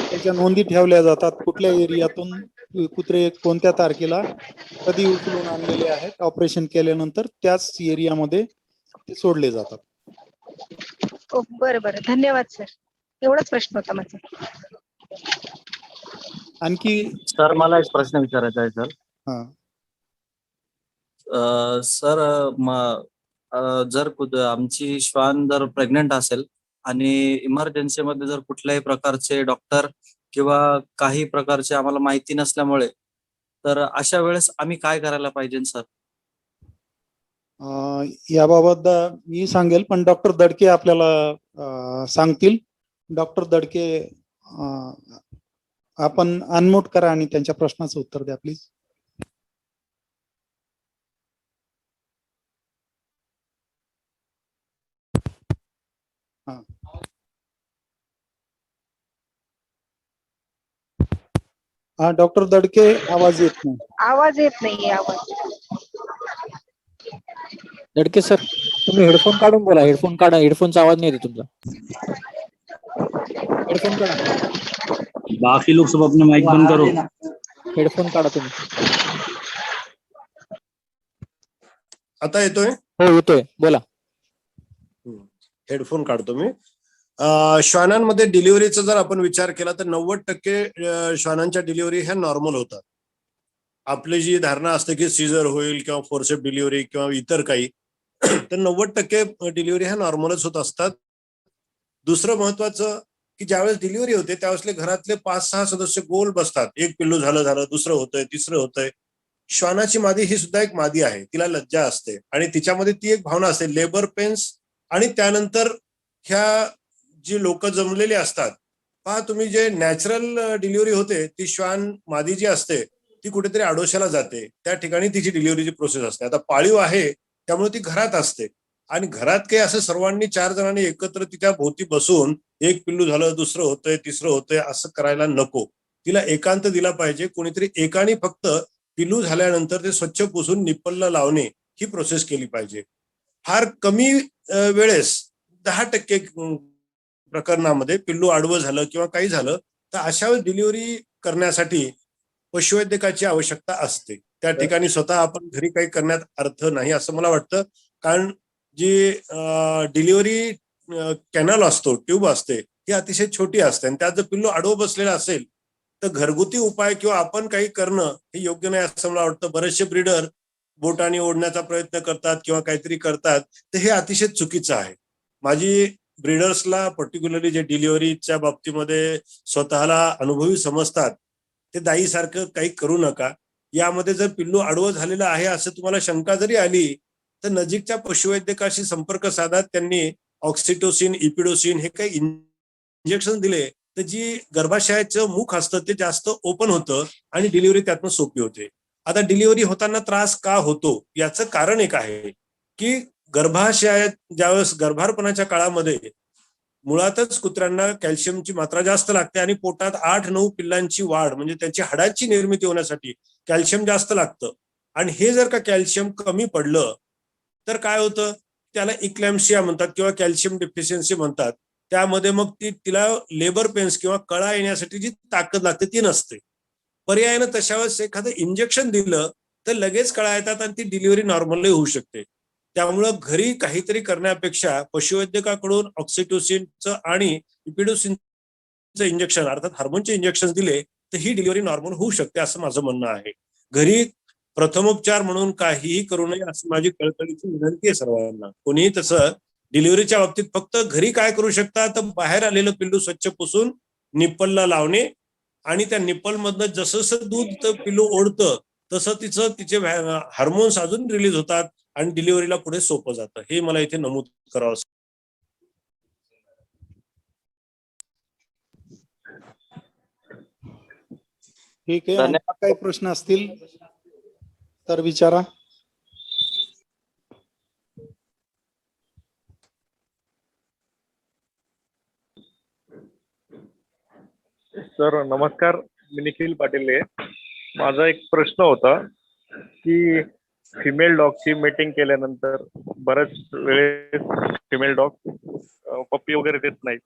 त्याच्या नोंदी ठेवल्या जातात, कुठल्या एरियातून कुत्रे कोणत्या तारखेला कधी उचलून आणलेले आहेत, ऑपरेशन केल्यानंतर त्याच एरियामध्ये ते सोडले जातात. बरं बरं, धन्यवाद सर. एवढाच प्रश्न होता माझा. आणखी सर, मला एक प्रश्न विचारायचा आहे सर. हा, सर, जर आमची श्वान जर प्रेग्नेंट असेल आणि इमर्जन्सीमध्ये जर कुठल्याही प्रकारचे डॉक्टर किंवा काही प्रकारचे आम्हाला माहिती नसल्यामुळे, तर अशा वेळेस आम्ही काय करायला पाहिजे सर? याबाबत मी सांगेल, पण डॉक्टर दडके आपल्याला सांगतील. डॉक्टर दडके, आपण अनम्यूट करा आणि त्यांच्या प्रश्नाचं उत्तर द्या प्लीज. हा, डॉक्टर दडके, आवाज येत नाही. आवाज येत नाहीये. आवाज दडके सर, तुम्ही हेडफोन काढून बोला. हेडफोन काढा, हेडफोनचा आवाज नाही येत तुमचा. हेडफोन काढा. बाकी लोग सब अपने माइक बंद करो. हेडफोन काढा तुम्ही. आता येतोय? हो, येतोय, बोला. हेडफोन काढतो मी. श्वानांमध्ये डिलिव्हरीचा जर आपण विचार केला तर 90% श्वानांच्या डिलिव्हरी ह्या नॉर्मल होतात. आपली जी धारणा असते की सीझर होईल किंवा फोर्सेप डिलिव्हरी किंवा इतर काही, तर 90% डिलिव्हरी ह्या नॉर्मलच होत असतात. दुसरं महत्वाचं की ज्यावेळेस डिलिव्हरी होते त्यावेळेस घरातले 5-6 सदस्य गोल बसतात. एक पिल्लू झालं, दुसरं होतंय, तिसरं होतंय. श्वानाची मादी ही सुद्धा एक मादी आहे, तिला लज्जा असते आणि तिच्यामध्ये ती एक भावना असते, लेबर पेन्स. आणि त्यानंतर ह्या जी लोक जमलेली असतात, पहा तुम्ही, जे नॅचरल डिलिव्हरी होते ती श्वान मादी जी असते ती कुठेतरी आडोशाला जाते, त्या ठिकाणी तिची डिलिव्हरीची प्रोसेस असते. आता पाळीव आहे त्यामुळे ती घरात असते आणि घरात काही असं सर्वांनी 4 जणांनी एकत्र तिच्या भोवती बसून एक पिल्लू झालं, दुसरं होतंय, तिसरं होतंय असं करायला नको. तिला एकांत दिला पाहिजे. कोणीतरी एकाने फक्त पिल्लू झाल्यानंतर ते स्वच्छ पुसून निप्पलला लावणे ही प्रोसेस केली पाहिजे. फार कमी वेळेस 10% प्रकरणामध्ये पिल्लू आडवं झालं किंवा काही झालं तर अशा वेळेस डिलिव्हरी करण्यासाठी पशुवैद्यकाची आवश्यकता असते. त्या ठिकाणी स्वतः आपण घरी काही करण्यात अर्थ नाही असं मला वाटतं. कारण जी डिलिव्हरी कॅनल असतो, ट्यूब असते, ही अतिशय छोटी असते आणि त्यात जर पिल्लू आडवं बसलेलं असेल तर घरगुती उपाय किंवा आपण काही करणं हे योग्य नाही असं मला वाटतं. बरेचसे ब्रीडर बोटाने ओढण्याचा प्रयत्न करतात किंवा काहीतरी करतात, तर हे अतिशय चुकीचं आहे. माझी ब्रीडर्सला पर्टिक्युलरली जे डिलिव्हरीच्या बाबतीमध्ये स्वतःला अनुभवी समजतात ते दाईसारखं काही करू नका. यामध्ये जर पिल्लू आडवं झालेलं आहे असं तुम्हाला शंका जरी आली तर नजीकच्या पशुवैद्यकाशी संपर्क साधा. त्यांनी ऑक्सिटोसिन, इपिडोसिन हे काही इंजेक्शन दिले तर जी गर्भाशयाचं मुख असतं ते जास्त ओपन होतं आणि डिलिव्हरी त्यातनं सोपी होते. आता डिलिव्हरी होताना त्रास का होतो याचं कारण एक आहे की गर्भाशयात ज्यावेळेस गर्भारपणाच्या काळामध्ये मुळातच कुत्र्यांना कॅल्शियमची मात्रा जास्त लागते आणि पोटात 8-9 पिल्लांची वाढ म्हणजे त्यांची हाडांची निर्मिती होण्यासाठी कॅल्शियम जास्त लागतं. आणि हे जर का कॅल्शियम कमी पडलं तर काय होतं, त्याला इक्लॅम्सिया म्हणतात किंवा कॅल्शियम डेफिशियन्सी म्हणतात. त्यामध्ये मग तिला लेबर पेन्स किंवा कळा येण्यासाठी जी ताकद लागते ती नसते. पर्यायानं तशा वेळेस एखादं इंजेक्शन दिलं तर लगेच कळा येतात आणि ती डिलिव्हरी नॉर्मली होऊ शकते. त्यामुळं घरी काहीतरी करण्यापेक्षा पशुवैद्यकाकडून ऑक्सिटोसिनचं आणि इपिडोसिनचं इंजेक्शन अर्थात हार्मोनचे इंजेक्शन दिले तर ही डिलिव्हरी नॉर्मल होऊ शकते असं माझं म्हणणं आहे. घरी प्रथमोपचार म्हणून काहीही करू नये अशी माझी कळकळीची विनंती आहे सर्वांना. कोणीही तसं डिलिव्हरीच्या बाबतीत फक्त घरी काय करू शकता तर बाहेर आलेलं पिल्लू स्वच्छ पुसून निप्पलला लावणे आणि त्या निप्पल मधनं जसं जसं दूध पिल्लू ओढतं तसं तिचे हार्मोन्स अजून रिलीज होतात आणि डिलिव्हरीला पुढे सोपं जातं. हे मला इथे नमूद करावं. ठीक आहे. आणखी काही प्रश्न असतील तर विचारा. सर नमस्कार, मी निखिल पाटील आहे. माझा एक प्रश्न होता की फिमेल डॉगची मीटिंग केल्यानंतर बऱ्याच वेळेस फिमेल डॉग पप्पी वगैरे देत नाहीत,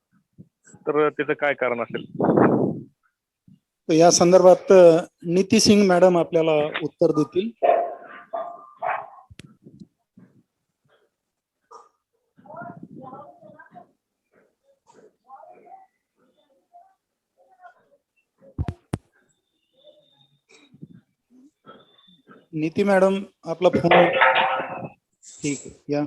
तर त्याचं काय कारण असेल? तर या संदर्भात नीती सिंग मॅडम आपल्याला उत्तर देतील. नीती मॅडम आपला फोन. ठीक आहे, या.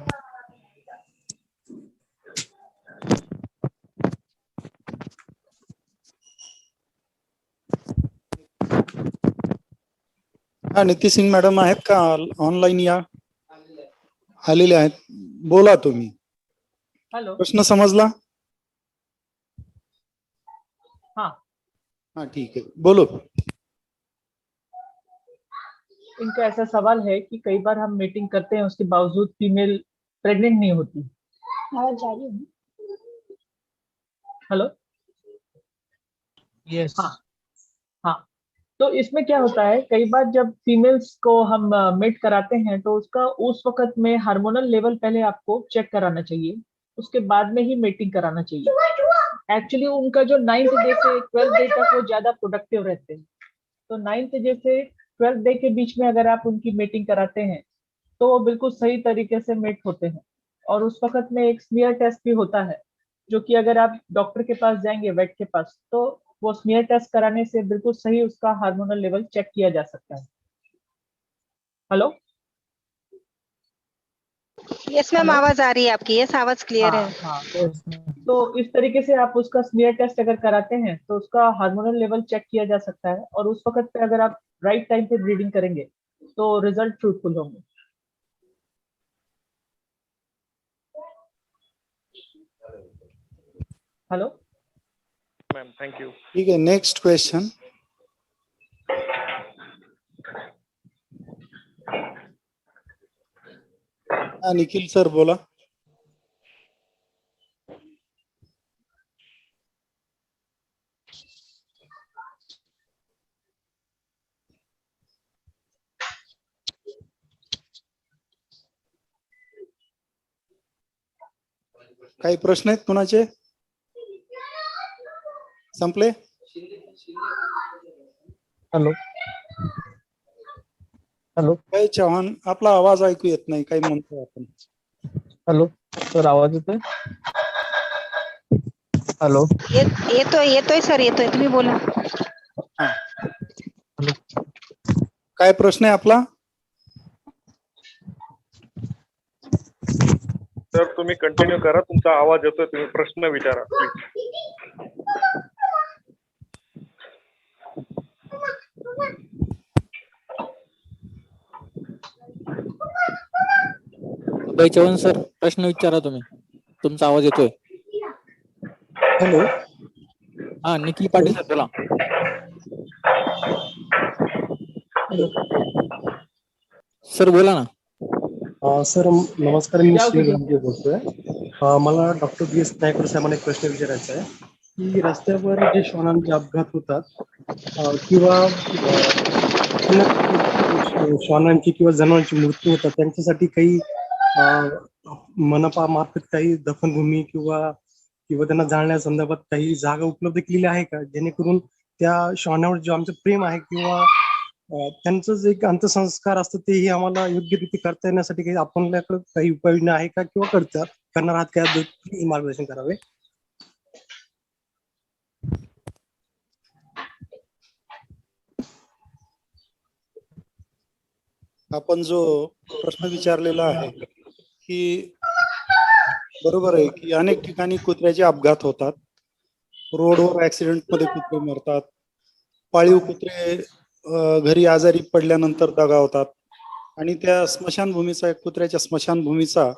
हा, नीती सिंग मॅडम आहेत का ऑनलाईन? या आलेले आहेत. बोला तुम्ही. हेलो. प्रश्न समजला? हाँ. हाँ ठीक है, बोलो. इनका ऐसा सवाल है कि कई बार हम मीटिंग करते हैं उसके बावजूद फीमेल प्रेग्नेंट नहीं होती. हेलो. यस. हाँ हाँ. तो इसमें क्या होता है, कई बार जब फीमेल्स को हम मेट कराते हैं तो उसका उस वक्त में हार्मोनल लेवल पहले आपको चेक कराना चाहिए, उसके बाद में ही मेटिंग कराना चाहिए. एक्चुअली उनका जो 9th डे से 12th डे तक वो ज्यादा प्रोडक्टिव रहते हैं. तो 9th डे से 12th डे के बीच में अगर आप उनकी मेटिंग कराते हैं तो वो बिल्कुल सही तरीके से मेट होते हैं. और उस वक्त में एक स्मीयर टेस्ट भी होता है, जो कि अगर आप डॉक्टर के पास जाएंगे, वेट के पास, तो वो स्मीयर टेस्ट कराने से बिल्कुल सही उसका हार्मोनल लेवल चेक किया जा सकता है. हेलो. यस मैम, आवाज आ रही है आपकी. यस, आवाज क्लियर है. हाँ. तो इस तरीके से आप उसका स्मीयर टेस्ट अगर कराते हैं तो उसका हार्मोनल लेवल चेक किया जा सकता है, और उस वक्त पे अगर आप राइट टाइम पे ब्रीडिंग करेंगे तो रिजल्ट फ्रूटफुल होंगे. Hello ma'am, thank you. ठीक है, नेक्स्ट क्वेश्चन. हाँ निखिल सर बोला. काही प्रश्न आहेत कुणाचे? संपले? हॅलो. हॅलो. काही चव्हाण, आपला आवाज ऐकू येत नाही, काही म्हणतो आपण. हॅलो सर, आवाज येतोय? हॅलो. येतोय सर, येतोय. तुम्ही बोला. काय प्रश्न आहे आपला? सर तुम्ही कंटिन्यू करा, तुमचा आवाज येतोय, तुम्ही प्रश्न विचारा प्लीज. चव्हाण सर, प्रश्न विचारा तुम्ही. तुमचा आवाज येतोय. हॅलो. हा निखिल पाटील सर बोला. सर बोला ना. सर नमस्कार, मी सुनील रामदेव बोलतोय. मला डॉक्टर बी एस नायकर साहेबांना एक प्रश्न विचारायचा आहे की रस्त्यावर जे श्वानांचे अपघात होतात किंवा श्वानांची किंवा जनावरांची मृत्यू होतात त्यांच्यासाठी काही मनपा मार्फत काही दफनभूमी किंवा किंवा त्यांना जाळण्यासंदर्भात काही जागा उपलब्ध केलेली आहे का, जेणेकरून त्या श्वानावर जो आमचं प्रेम आहे किंवा त्यांचं जे अंत्यसंस्कार असतं तेही आम्हाला योग्य रीती करता येण्यासाठी काही आपल्याकडे काही उपाययोजना आहे का किंवा करणार आहात काय, मार्गदर्शन करावे. आपण जो प्रश्न विचारलेला आहे की बरोबर आहे की अनेक ठिकाणी कुत्र्याचे अपघात होतात, रोडवर ऍक्सिडेंट मध्ये कुत्रे मरतात, पाळीव कुत्रे घरी आजारी पडल्यानंतर दगावतात आणि त्या स्मशानभूमीचा कुत्र्याच्या स्मशानभूमीचा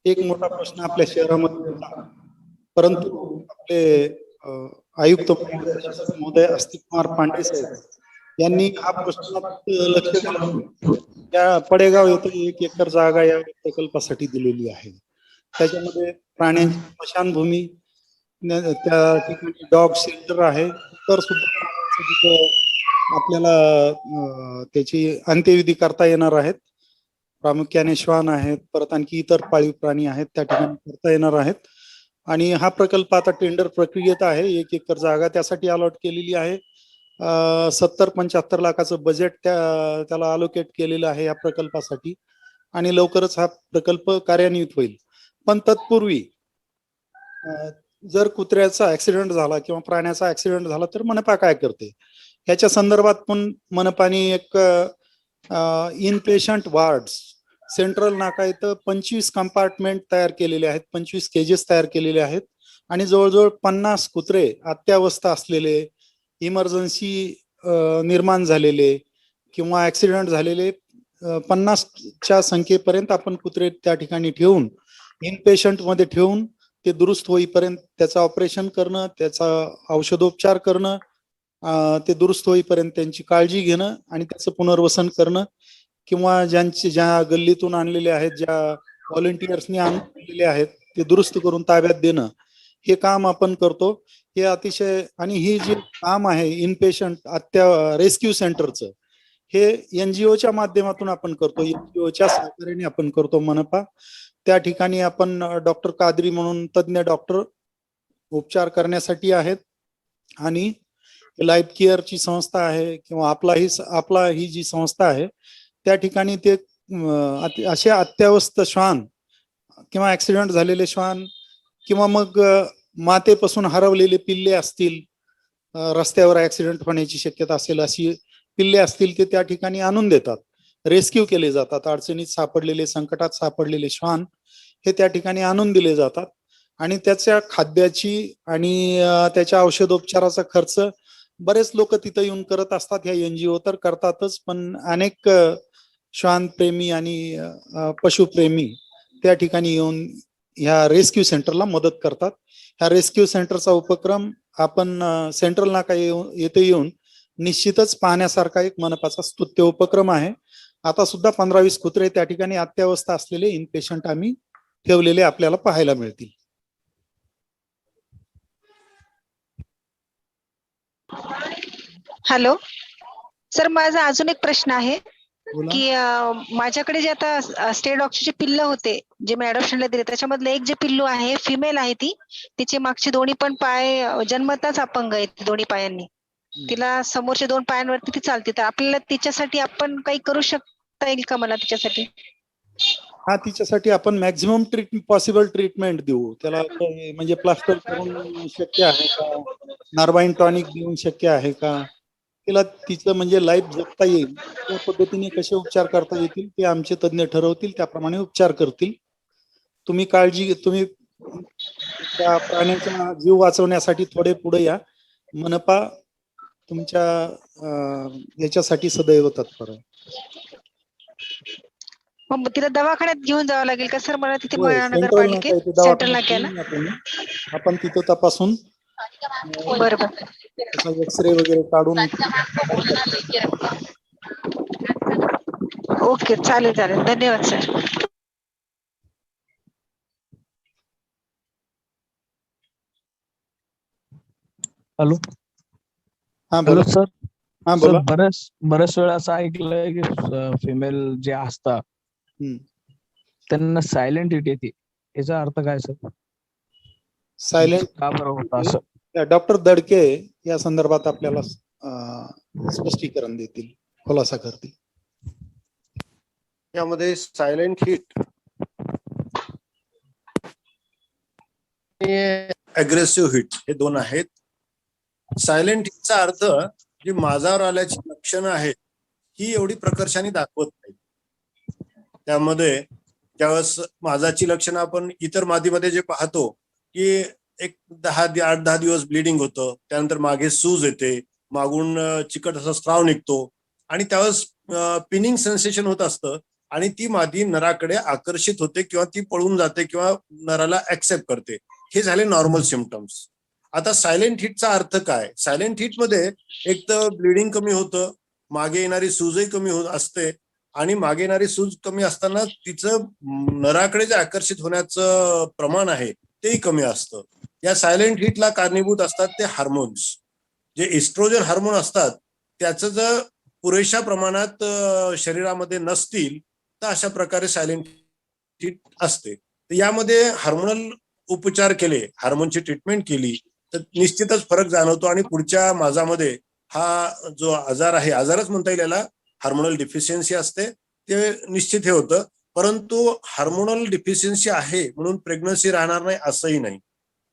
एक मोठा प्रश्न आपल्या शहरामध्ये होता. परंतु आपले आयुक्त महोदय अस्तिक कुमार पांडे साहेब यांनी हा प्रश्नात लक्ष घालून त्या पडेगाव येथे 1 एकर जागा या प्रकल्पासाठी दिलेली आहे. त्याच्यामध्ये प्राण्यांची स्मशानभूमी, त्या ठिकाणी डॉग शेल्टर आहे, तर सुद्धा आपल्याला त्याची अंत्यविधी करता येणार आहेत. प्रामुख्याने श्वान आहेत, परत आणखी इतर पाळीव प्राणी आहेत, त्या ठिकाणी करता येणार आहेत. आणि हा प्रकल्प आता टेंडर प्रक्रियेत आहे. 1 एकर जागा त्यासाठी अलॉट केलेली आहे. 70-75 लाखाचं बजेट त्याला अलोकेट केलेलं आहे या प्रकल्पासाठी आणि लवकरच हा प्रकल्प कार्यान्वित होईल. पण तत्पूर्वी जर कुत्र्याचा ऍक्सिडेंट झाला किंवा प्राण्याचा ऍक्सिडेंट झाला तर मनपा काय करते ह्याच्या संदर्भात पण मनपाने एक इन पेशंट वार्ड्स सेंट्रल नाका इथं 25 कंपार्टमेंट तयार केलेले आहेत, 25 केजेस तयार केलेले आहेत आणि जवळजवळ 50 कुत्रे अत्यावस्था असलेले, इमर्जन्सी निर्माण झालेले किंवा ऍक्सिडेंट झालेले 50च्या संख्येपर्यंत आपण कुत्रे त्या ठिकाणी ठेवून इन पेशंट मध्ये ठेवून ते दुरुस्त होईपर्यंत त्याचं ऑपरेशन करणं, त्याचा औषधोपचार करणं, ते दुरुस्त होईपर्यंत त्यांची काळजी घेणं आणि त्याचं पुनर्वसन करणं किंवा ज्या गल्लीतून आणलेले आहेत, ज्या व्हॉलेंटियर्सनी आणलेले आहेत ते दुरुस्त करून ताब्यात देणं, हे काम आपण करतो. हे अतिशय आणि ही जे काम आहे इन पेशंट रेस्क्यू सेंटरचं, हे NGOच्या माध्यमातून आपण करतो, NGOच्या सहकार्याने आपण करतो मनपा. त्या ठिकाणी आपण डॉक्टर कादरी म्हणून तज्ञ डॉक्टर उपचार करण्यासाठी आहेत आणि लाईफ केअरची संस्था आहे किंवा आपला ही जी संस्था आहे त्या ठिकाणी ते असे अत्यावस्थ श्वान किंवा ऍक्सिडेंट झालेले श्वान किंवा मग मातेपासून हरवलेले पिल्ले असतील, रस्त्यावर ऍक्सिडेंट होण्याची शक्यता असेल अशी पिल्ले असतील ते त्या ठिकाणी आणून देतात, रेस्क्यू केले जातात. अडचणीत सापडलेले, संकटात सापडलेले श्वान हे त्या ठिकाणी आणून दिले जातात आणि त्याच्या खाद्याची आणि त्याच्या औषधोपचाराचा खर्च बरेच लोक तिथं येऊन करत असतात. ह्या NGO तर करतातच, पण अनेक श्वानप्रेमी आणि पशुप्रेमी त्या ठिकाणी येऊन ह्या रेस्क्यू सेंटरला मदत करतात. ह्या रेस्क्यू सेंटरचा उपक्रम आपण सेंट्रल नाका येथे येऊन निश्चितच पाहण्यासारखा एक मनपाचा स्तुत्य उपक्रम आहे. आता सुद्धा 15-20 कुत्रे त्या ठिकाणी अत्यावस्था असलेले इन पेशंट आम्ही ठेवलेले आपल्याला पाहायला मिळतील. हॅलो सर, माझा अजून एक प्रश्न आहे की माझ्याकडे जे आता स्टे डॉगचे जे पिल्ल होते जे मी अडॉप्शनला दिले त्याच्यामधलं एक जे पिल्लू आहे फिमेल आहे, तिचे मागचे दोन्ही पण पाय जन्मताच अपंग आहेत दोन्ही पायांनी. तिला समोरच्या 2 पायांवरती ती चालते, तर आपल्याला तिच्यासाठी आपण काही करू शकता येईल का मला तिच्यासाठी? हा, तिच्यासाठी आपण मॅक्झिमम पॉसिबल ट्रीटमेंट देऊ. त्याला म्हणजे प्लास्टर करून शक्य आहे का, नार्बाइन टॉनिक देऊन शक्य आहे का, तिला तिचं म्हणजे लाईफ जगता येईल त्या पद्धतीने कसे उपचार करता येतील ते आमचे तज्ञ ठरवतील, त्याप्रमाणे उपचार करतील. तुम्ही त्या प्राण्यांचा जीव वाचवण्यासाठी थोडे पुढे या. मनपा तुमच्या याच्यासाठी सदैव तत्पर आहे. मग तिला दवाखान्यात घेऊन जावं लागेल का सर मला तिथे होय, सेंट्रल महानगरपालिकेत नाका इथे सेंट्रल दवाखान्यात नाक्याला? घेऊन या तुम्ही. आपण तिथं तपासून बरोबर. त्याचा एक्सरे वगैरे काढून ओके, चालेल चालेल, धन्यवाद सर. हॅलो हा हॅलो बोला. सर. हा सर बोला. बऱ्याच वेळा असं ऐकलंय की फिमेल जे असतात हम्म. त्यांना सायलेंट हिट येते. याचा अर्थ काय सर? सायलेंट का बरं होतं असं? डॉक्टर दडके या संदर्भात आपल्याला स्पष्टीकरण देतील, खुलासा करतील. यामध्ये सायलेंट हिट अग्रेसिव्ह हिट हे दोन आहेत. सायलेंट हिटचा अर्थ जी माझावर आल्याची लक्षणं आहेत ही एवढी प्रकर्षाने दाखवत नाही. त्यामध्ये ज्यावेळेस माझाची लक्षणं आपण इतर मादीमध्ये जे पाहतो की एक 8-10 दिवस ब्लिडिंग होतं, त्यानंतर मागे सूज येते, मागून चिकट असा स्त्राव निघतो आणि त्यावेळेस पिनिंग सेन्सेशन होत असतं आणि ती मादी नराकडे आकर्षित होते किंवा ती पळून जाते किंवा नराला ऍक्सेप्ट करते. हे झाले नॉर्मल सिम्पटम्स. आता सायलेंट हिटचा अर्थ काय? सायलेंट हिट मध्ये एक तर ब्लिडिंग कमी होतं, मागे येणारी सूजही कमी होत असते आणि मागे येणारी सूज कमी असताना तिचं नराकडे जे आकर्षित होण्याचं प्रमाण आहे तेही कमी असतं. या सायलेंट हिटला कारणीभूत असतात ते हार्मोन्स. जे इस्ट्रोजन हार्मोन असतात त्याचं जर पुरेशा प्रमाणात शरीरामध्ये नसतील तर अशा प्रकारे सायलेंट हिट असते. तर यामध्ये हार्मोनल उपचार केले, हार्मोनची ट्रीटमेंट केली तर निश्चितच फरक जाणवतो आणि पुढच्या माझामध्ये हा जो आजार आहे, आजारच म्हणता येईल याला, हार्मोनल डिफिशियन्सी असते, ते निश्चित हे होतं. परंतु हार्मोनल डिफिशियन्सी आहे म्हणून प्रेग्नन्सी राहणार नाही असंही नाही.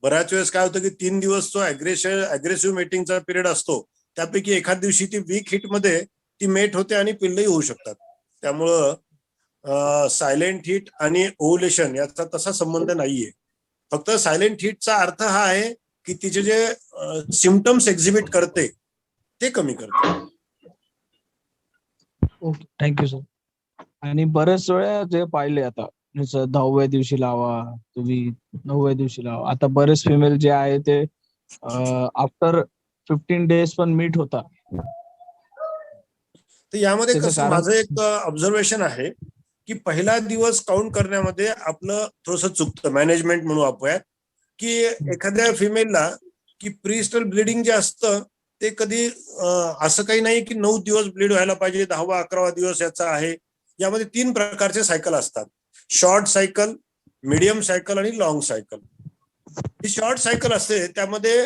बऱ्याच वेळेस काय होतं की 3 दिवस जो अग्रेसिव्ह मेटिंगचा पिरियड असतो त्यापैकी एखाद दिवशी ती वीक हिटमध्ये ती मेट होते आणि पिल्लही होऊ शकतात. त्यामुळं सायलेंट हिट आणि ओव्हुलेशन याचा तसा संबंध नाहीये. फक्त सायलेंट हिटचा अर्थ हा आहे की तिचे जे सिम्पटम्स एक्झिबिट करते ते कमी करते. Okay, thank you sir. आणि बरेच वेळा जे पाहिले आता जसं 10व्या दिवशी लावा, तुम्ही 9व्या दिवशी लावा. आता बरेच फिमेल जे आहे ते आफ्टर 15 डेज पण मीट होता. तर यामध्ये त्याचं कसं कारण? माझं एक ऑब्झर्वेशन आहे की पहिला दिवस काउंट करण्यामध्ये आपलं थोडंसं चुकतं, मॅनेजमेंट म्हणू आपण, की एखाद्या फिमेलला की प्रीस्टल ब्लिडिंग जे असतं ते कधी असं काही नाही की 9 दिवस ब्लीड व्हायला पाहिजे, 10वा 11वा दिवस याचा आहे. यामध्ये 3 प्रकारचे सायकल असतात, शॉर्ट सायकल, मीडियम सायकल आणि लॉंग सायकल. ही शॉर्ट सायकल असते त्यामध्ये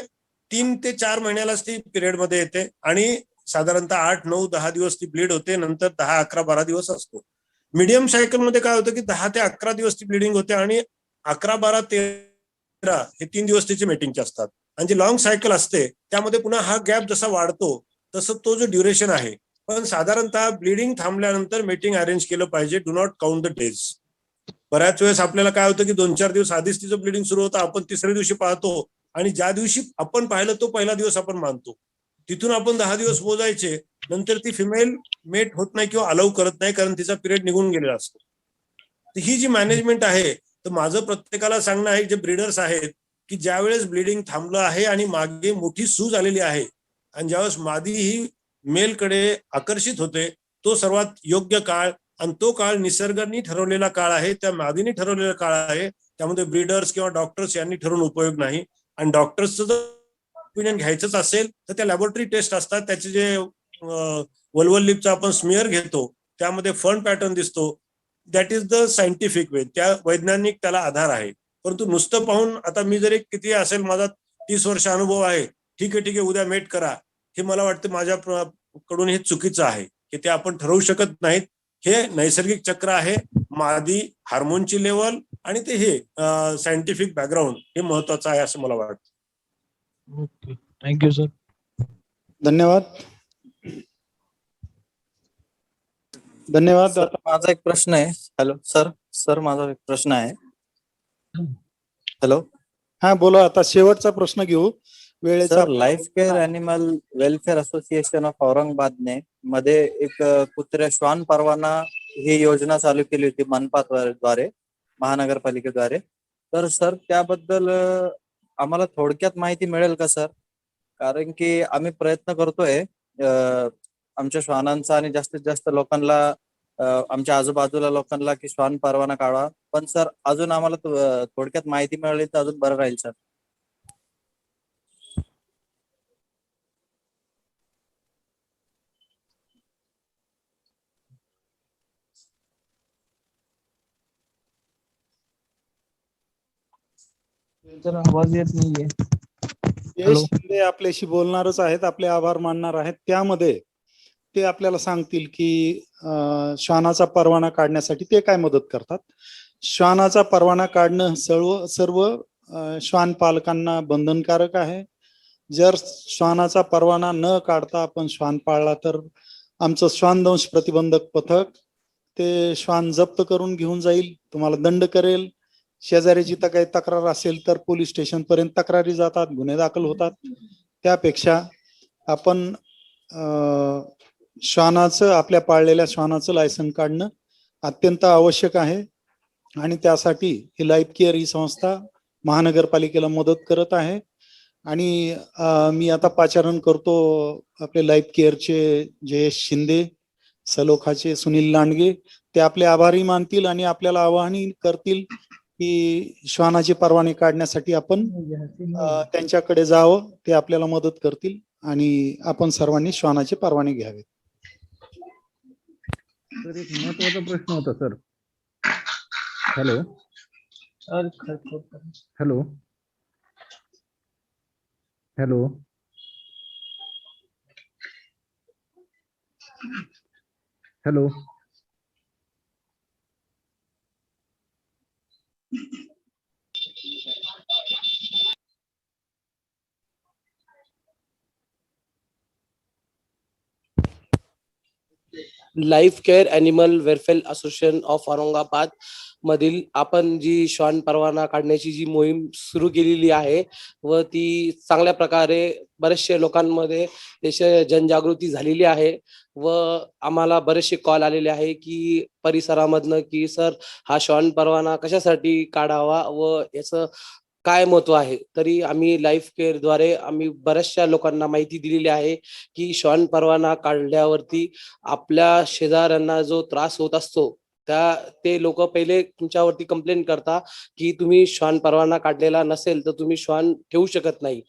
3 ते 4 महिन्यालाच ती पिरियड मध्ये येते आणि साधारणतः 8, 9, 10 दिवस ती ब्लीड होते, नंतर 10, 11, 12 दिवस असतो. मीडियम सायकल मध्ये काय होतं की 10 ते 11 दिवस ती ब्लिडिंग होते आणि 11, 12, 13 हे 3 दिवस तिचे मीटिंगचे असतात. आणि जी लॉंग सायकल असते त्यामध्ये पुन्हा हा गॅप जसा वाढतो तसं तो जो ड्युरेशन आहे. पण साधारणतः ब्लिडिंग थांबल्यानंतर मीटिंग अरेंज केलं पाहिजे. Do not count the days. बऱ्याच वेळेस आपल्याला काय होतं की 2-4 दिवस आधीच तिचं ब्लिडिंग सुरू होतं, आपण तिसऱ्या दिवशी पाहतो आणि ज्या दिवशी आपण पाहिलं तो पहिला दिवस आपण मानतो. तिथून आपण 10 दिवस मोजायचे, नंतर ती फिमेल मेट होत नाही किंवा अलाउ करत नाही कारण तिचा पिरियड निघून गेलेला असतो. तर ही जी मॅनेजमेंट आहे, तर माझं प्रत्येकाला सांगणं आहे, जे ब्रीडर्स आहेत की ज्यावेळेस ब्लिडिंग थांबलं आहे आणि मागे मोठी सूज आलेली आहे आणि ज्यावेळेस मादी ही मेलकडे आकर्षित होते तो सर्वात योग्य काळ आणि तो काळ निसर्गाने ठरवलेला काळ आहे, त्या मादीने ठरवलेला काळ आहे. त्यामध्ये ब्रीडर्स किंवा डॉक्टर्स यांनी ठरवून उपयोग नाही. आणि डॉक्टर्सचं जर ओपिनियन घ्यायचंच असेल तर त्या लॅबोरेटरी टेस्ट असतात, त्याचे जे वल्वल आपण स्मिअर घेतो त्यामध्ये फर्न पॅटर्न दिसतो, दॅट इज द सायंटिफिक वे, त्या वैज्ञानिक त्याला आधार आहे. परंतु नुसतं पाहून आता मी जरी किती असेल, माझा 30 वर्ष अनुभव आहे, ठीक आहे उद्या मेट करा, हे मला वाटतं माझ्या कडून हे चुकीचं आहे की ते आपण ठरवू शकत नाहीत. हे नैसर्गिक चक्र आहे, मादी हार्मोनची लेवल आणि ते हे सायंटिफिक बॅकग्राऊंड हे महत्वाचं आहे असं मला वाटतं. Okay, thank you sir. धन्यवाद. धन्यवाद. सर, माझा एक प्रश्न आहे. हॅलो सर माझा एक प्रश्न आहे. हॅलो. हा बोला. आता शेवटचा प्रश्न घेऊ वेळेचा. Sir, life care animal welfare association of औरंगाबादने मध्ये एक कुत्र्या श्वान परवाना ही योजना चालू केली होती मनपाद्वारे, महानगरपालिकेद्वारे. तर सर त्याबद्दल आम्हाला थोडक्यात माहिती मिळेल का सर? कारण की आम्ही प्रयत्न करतोय आमच्या श्वानांचा आणि जास्तीत जास्त लोकांना, आमच्या आजूबाजूला लोकांना की श्वान परवाना काढा. पण सर अजून आम्हाला थोडक्यात माहिती मिळाली तर अजून बरं राहील सर. सर आवाज येत नाहीये. यश शिंदे आपल्याशी बोलणारच आहेत, आपले आभार मानणार आहेत. त्यामध्ये ते आपल्याला सांगतील की श्वानाचा परवाना काढण्यासाठी ते काय मदत करतात. श्वानाचा परवाना काढणं सर्व श्वान पालकांना बंधनकारक आहे. जर श्वानाचा परवाना न काढता आपण श्वान पाळला तर आमचं श्वानदंश प्रतिबंधक पथक ते श्वान जप्त करून घेऊन जाईल, तुम्हाला दंड करेल. शेजाऱ्याची तर काही तक्रार असेल तर पोलीस स्टेशन पर्यंत तक्रारी जातात, गुन्हे दाखल होतात. त्यापेक्षा आपण श्वानाचं, आपल्या पाळलेल्या श्वानाचं लायसन काढणं अत्यंत आवश्यक आहे. आणि त्यासाठी ही लाईफ केअर ही संस्था महानगरपालिकेला मदत करत आहे. आणि मी आता पाचारण करतो आपले लाईफ केअरचे जयेश शिंदे, सलोखाचे सुनील लांडगे. ते आपले आभारी मानतील आणि आपल्याला आवाहन करतील की श्वानाचे परवाने काढण्यासाठी आपण त्यांच्याकडे जावं. ते आपल्याला मदत करतील आणि आपण सर्वांनी श्वानाचे परवाने घ्यावे. सर एक महत्वाचा प्रश्न होता sir. Hello hello hello hello life care animal welfare association of Aurangabad मधील आपण जी श्वान परवाना काढण्याची जी मोहीम सुरू केलेली आहे व ती चांगल्या प्रकारे बरेचशे लोकांमध्ये त्याची जनजागृती झालेली आहे. व आम्हाला बरेचसे कॉल आलेले आहे की परिसरामधनं की सर हा श्वान परवाना कशासाठी काढावा व याचं काय महत्व आहे. तरी आम्ही लाईफ केअरद्वारे आम्ही बऱ्याचशा लोकांना माहिती दिलेली आहे की श्वान परवाना काढल्यावरती आपल्या शेजाऱ्यांना जो त्रास होत असतो ते लोक पहिले तुमच्यावरती कंप्लेंट करता की तुम्ही श्वान परवाना काढलेला नसेल तर तुम्ही श्वान ठेवू शकत नाही.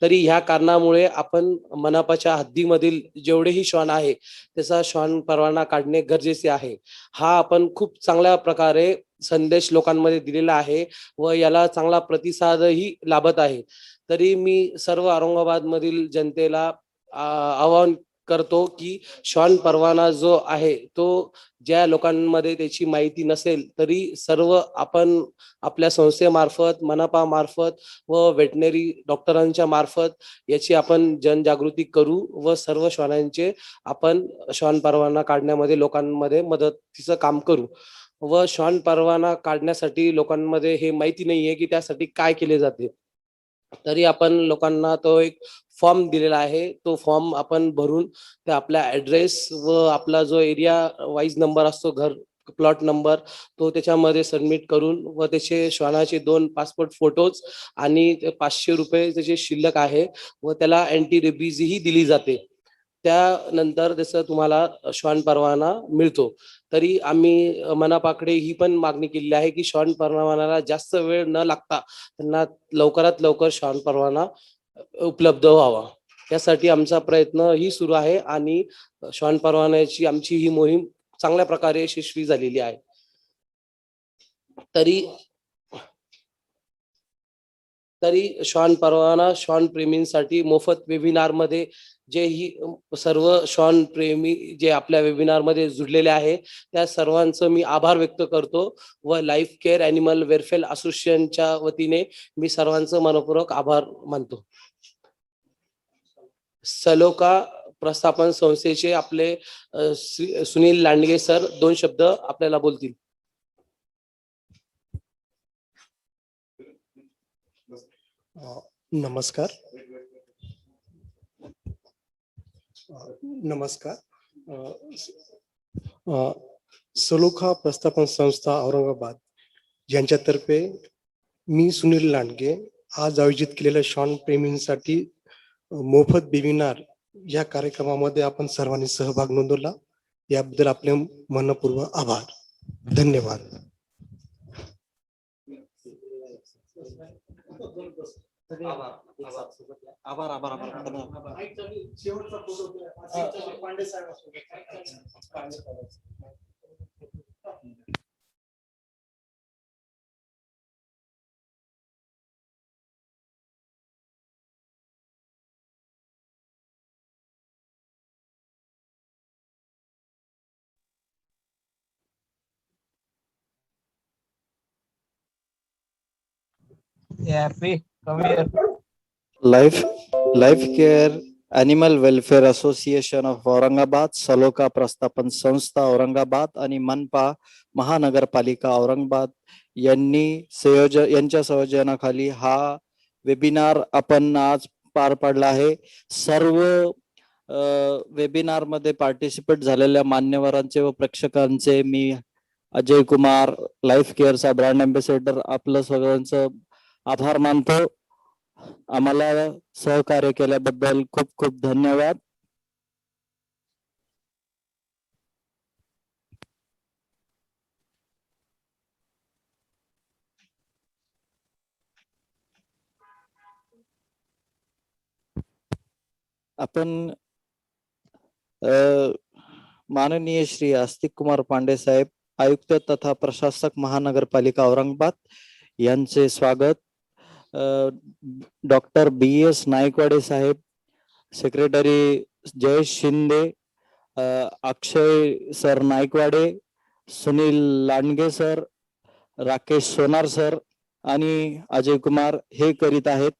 तरी ह्या कारणामुळे आपण मनपाच्या हद्दीमधील जेवढेही श्वान आहे त्याचा श्वान परवाना काढणे गरजेचे आहे. हा आपण खूप चांगल्या प्रकारे संदेश लोकांमध्ये दिलेला आहे व याला चांगला प्रतिसादही लाभत आहे. तरी मी सर्व औरंगाबाद मधील जनतेला आवाहन करतो की श्वान परवाना जो आहे तो ज्या लोकांमध्ये त्याची माहिती नसेल तरी सर्व आपण आपल्या संस्थेमार्फत, मनपा मार्फत व वेटनरी डॉक्टरांच्या मार्फत याची आपण जनजागृती करू व सर्व श्वानांचे आपण श्वान परवाना काढण्यामध्ये लोकांमध्ये मदतीचं काम करू. व श्वान परवाना काढण्यासाठी लोकांमध्ये हे माहिती नाहीये की त्यासाठी काय केले जाते. तरी आपण लोकांना तो एक फॉर्म दिलेला आहे, तो फॉर्म आपण भरून ते आपला ऍड्रेस व आपला जो एरिया वाईज नंबर असतो, घर प्लॉट नंबर, तो त्याच्यामध्ये सबमिट करून व त्याचे श्वानाचे 2 पासपोर्ट फोटोज आणि 500 रुपये त्याचे शिल्लक आहे व त्याला अँटी रेबीज ही दिली जाते. त्यानंतर त्याचं तुम्हाला श्वान परवाना मिळतो. तरी आम्ही मनपाकडे ही पण मागणी केलेली आहे की श्वान परवानाला जास्त वेळ न लागता त्यांना लवकरात लवकर श्वान परवाना उपलब्ध व्हावा. यासाठी आमचा प्रयत्न ही सुरू आहे आणि श्वान परवान्याची आमची ही मोहीम चांगल्या प्रकारे यशस्वी झालेली आहे. तरी श्वान परवाना श्वान प्रेमींसाठी मोफत वेबिनार मध्ये जे ही सर्व श्वान प्रेमी जे आपल्या वेबिनार मध्ये जुडलेले आहे त्या सर्वांचं मी आभार व्यक्त करतो व लाईफ केअर ॲनिमल वेलफेअर असोसिएशनच्या वतीने मी सर्वांचं मनपूर्वक आभार मानतो. सलोका प्रस्थापन संस्थेचे आपले सुनील लांडगे सर 2 शब्द आपल्याला बोलतील. नमस्कार. नमस्कार. सलोखा प्रस्थापन संस्था औरंगाबाद यांच्यातर्फे मी सुनील लांडगे आज आयोजित केलेल्या श्वान प्रेमींसाठी मोफत वेबिनार या कार्यक्रमामध्ये आपण सर्वांनी सहभाग नोंदवला याबद्दल आपले मनपूर्वक आभार. धन्यवाद. आभार आभार आभार. Life care animal welfare association of Aurangabad, सलोका प्रस्थापन संस्था औरंगाबाद आणि मनपा महानगरपालिका औरंगाबाद यांच्या संयोजनाखाली हा वेबिनार आपण आज पार पडला आहे. सर्व वेबिनार मध्ये पार्टिसिपेट झालेल्या मान्यवरांचे व प्रेक्षकांचे मी अजय कुमार, लाईफ केअरचा ब्रँड अँबॅसेडर, आपलं सगळ्यांचं आभार मानतो. आम्हाला सहकार्य केल्याबद्दल खूप खूप धन्यवाद. आपण माननीय श्री आस्तिक कुमार पांडे साहेब, आयुक्त तथा प्रशासक महानगरपालिका औरंगाबाद यांचे स्वागत. डॉक्टर BS नाईकवाडे साहेब, सेक्रेटरी जयेश शिंदे, अक्षय सर नाईकवाडे, सुनील लांडगे सर, राकेश सोनार सर आणि अजय कुमार हे करीत आहेत.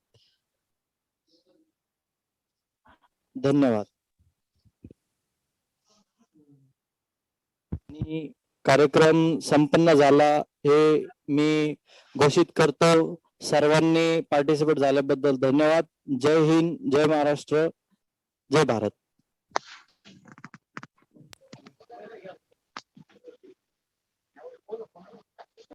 धन्यवाद. आणि कार्यक्रम संपन्न झाला हे मी घोषित करतो. सर्वांनी पार्टिसिपेट झाल्याबद्दल धन्यवाद. जय हिंद, जय महाराष्ट्र, जय भारत.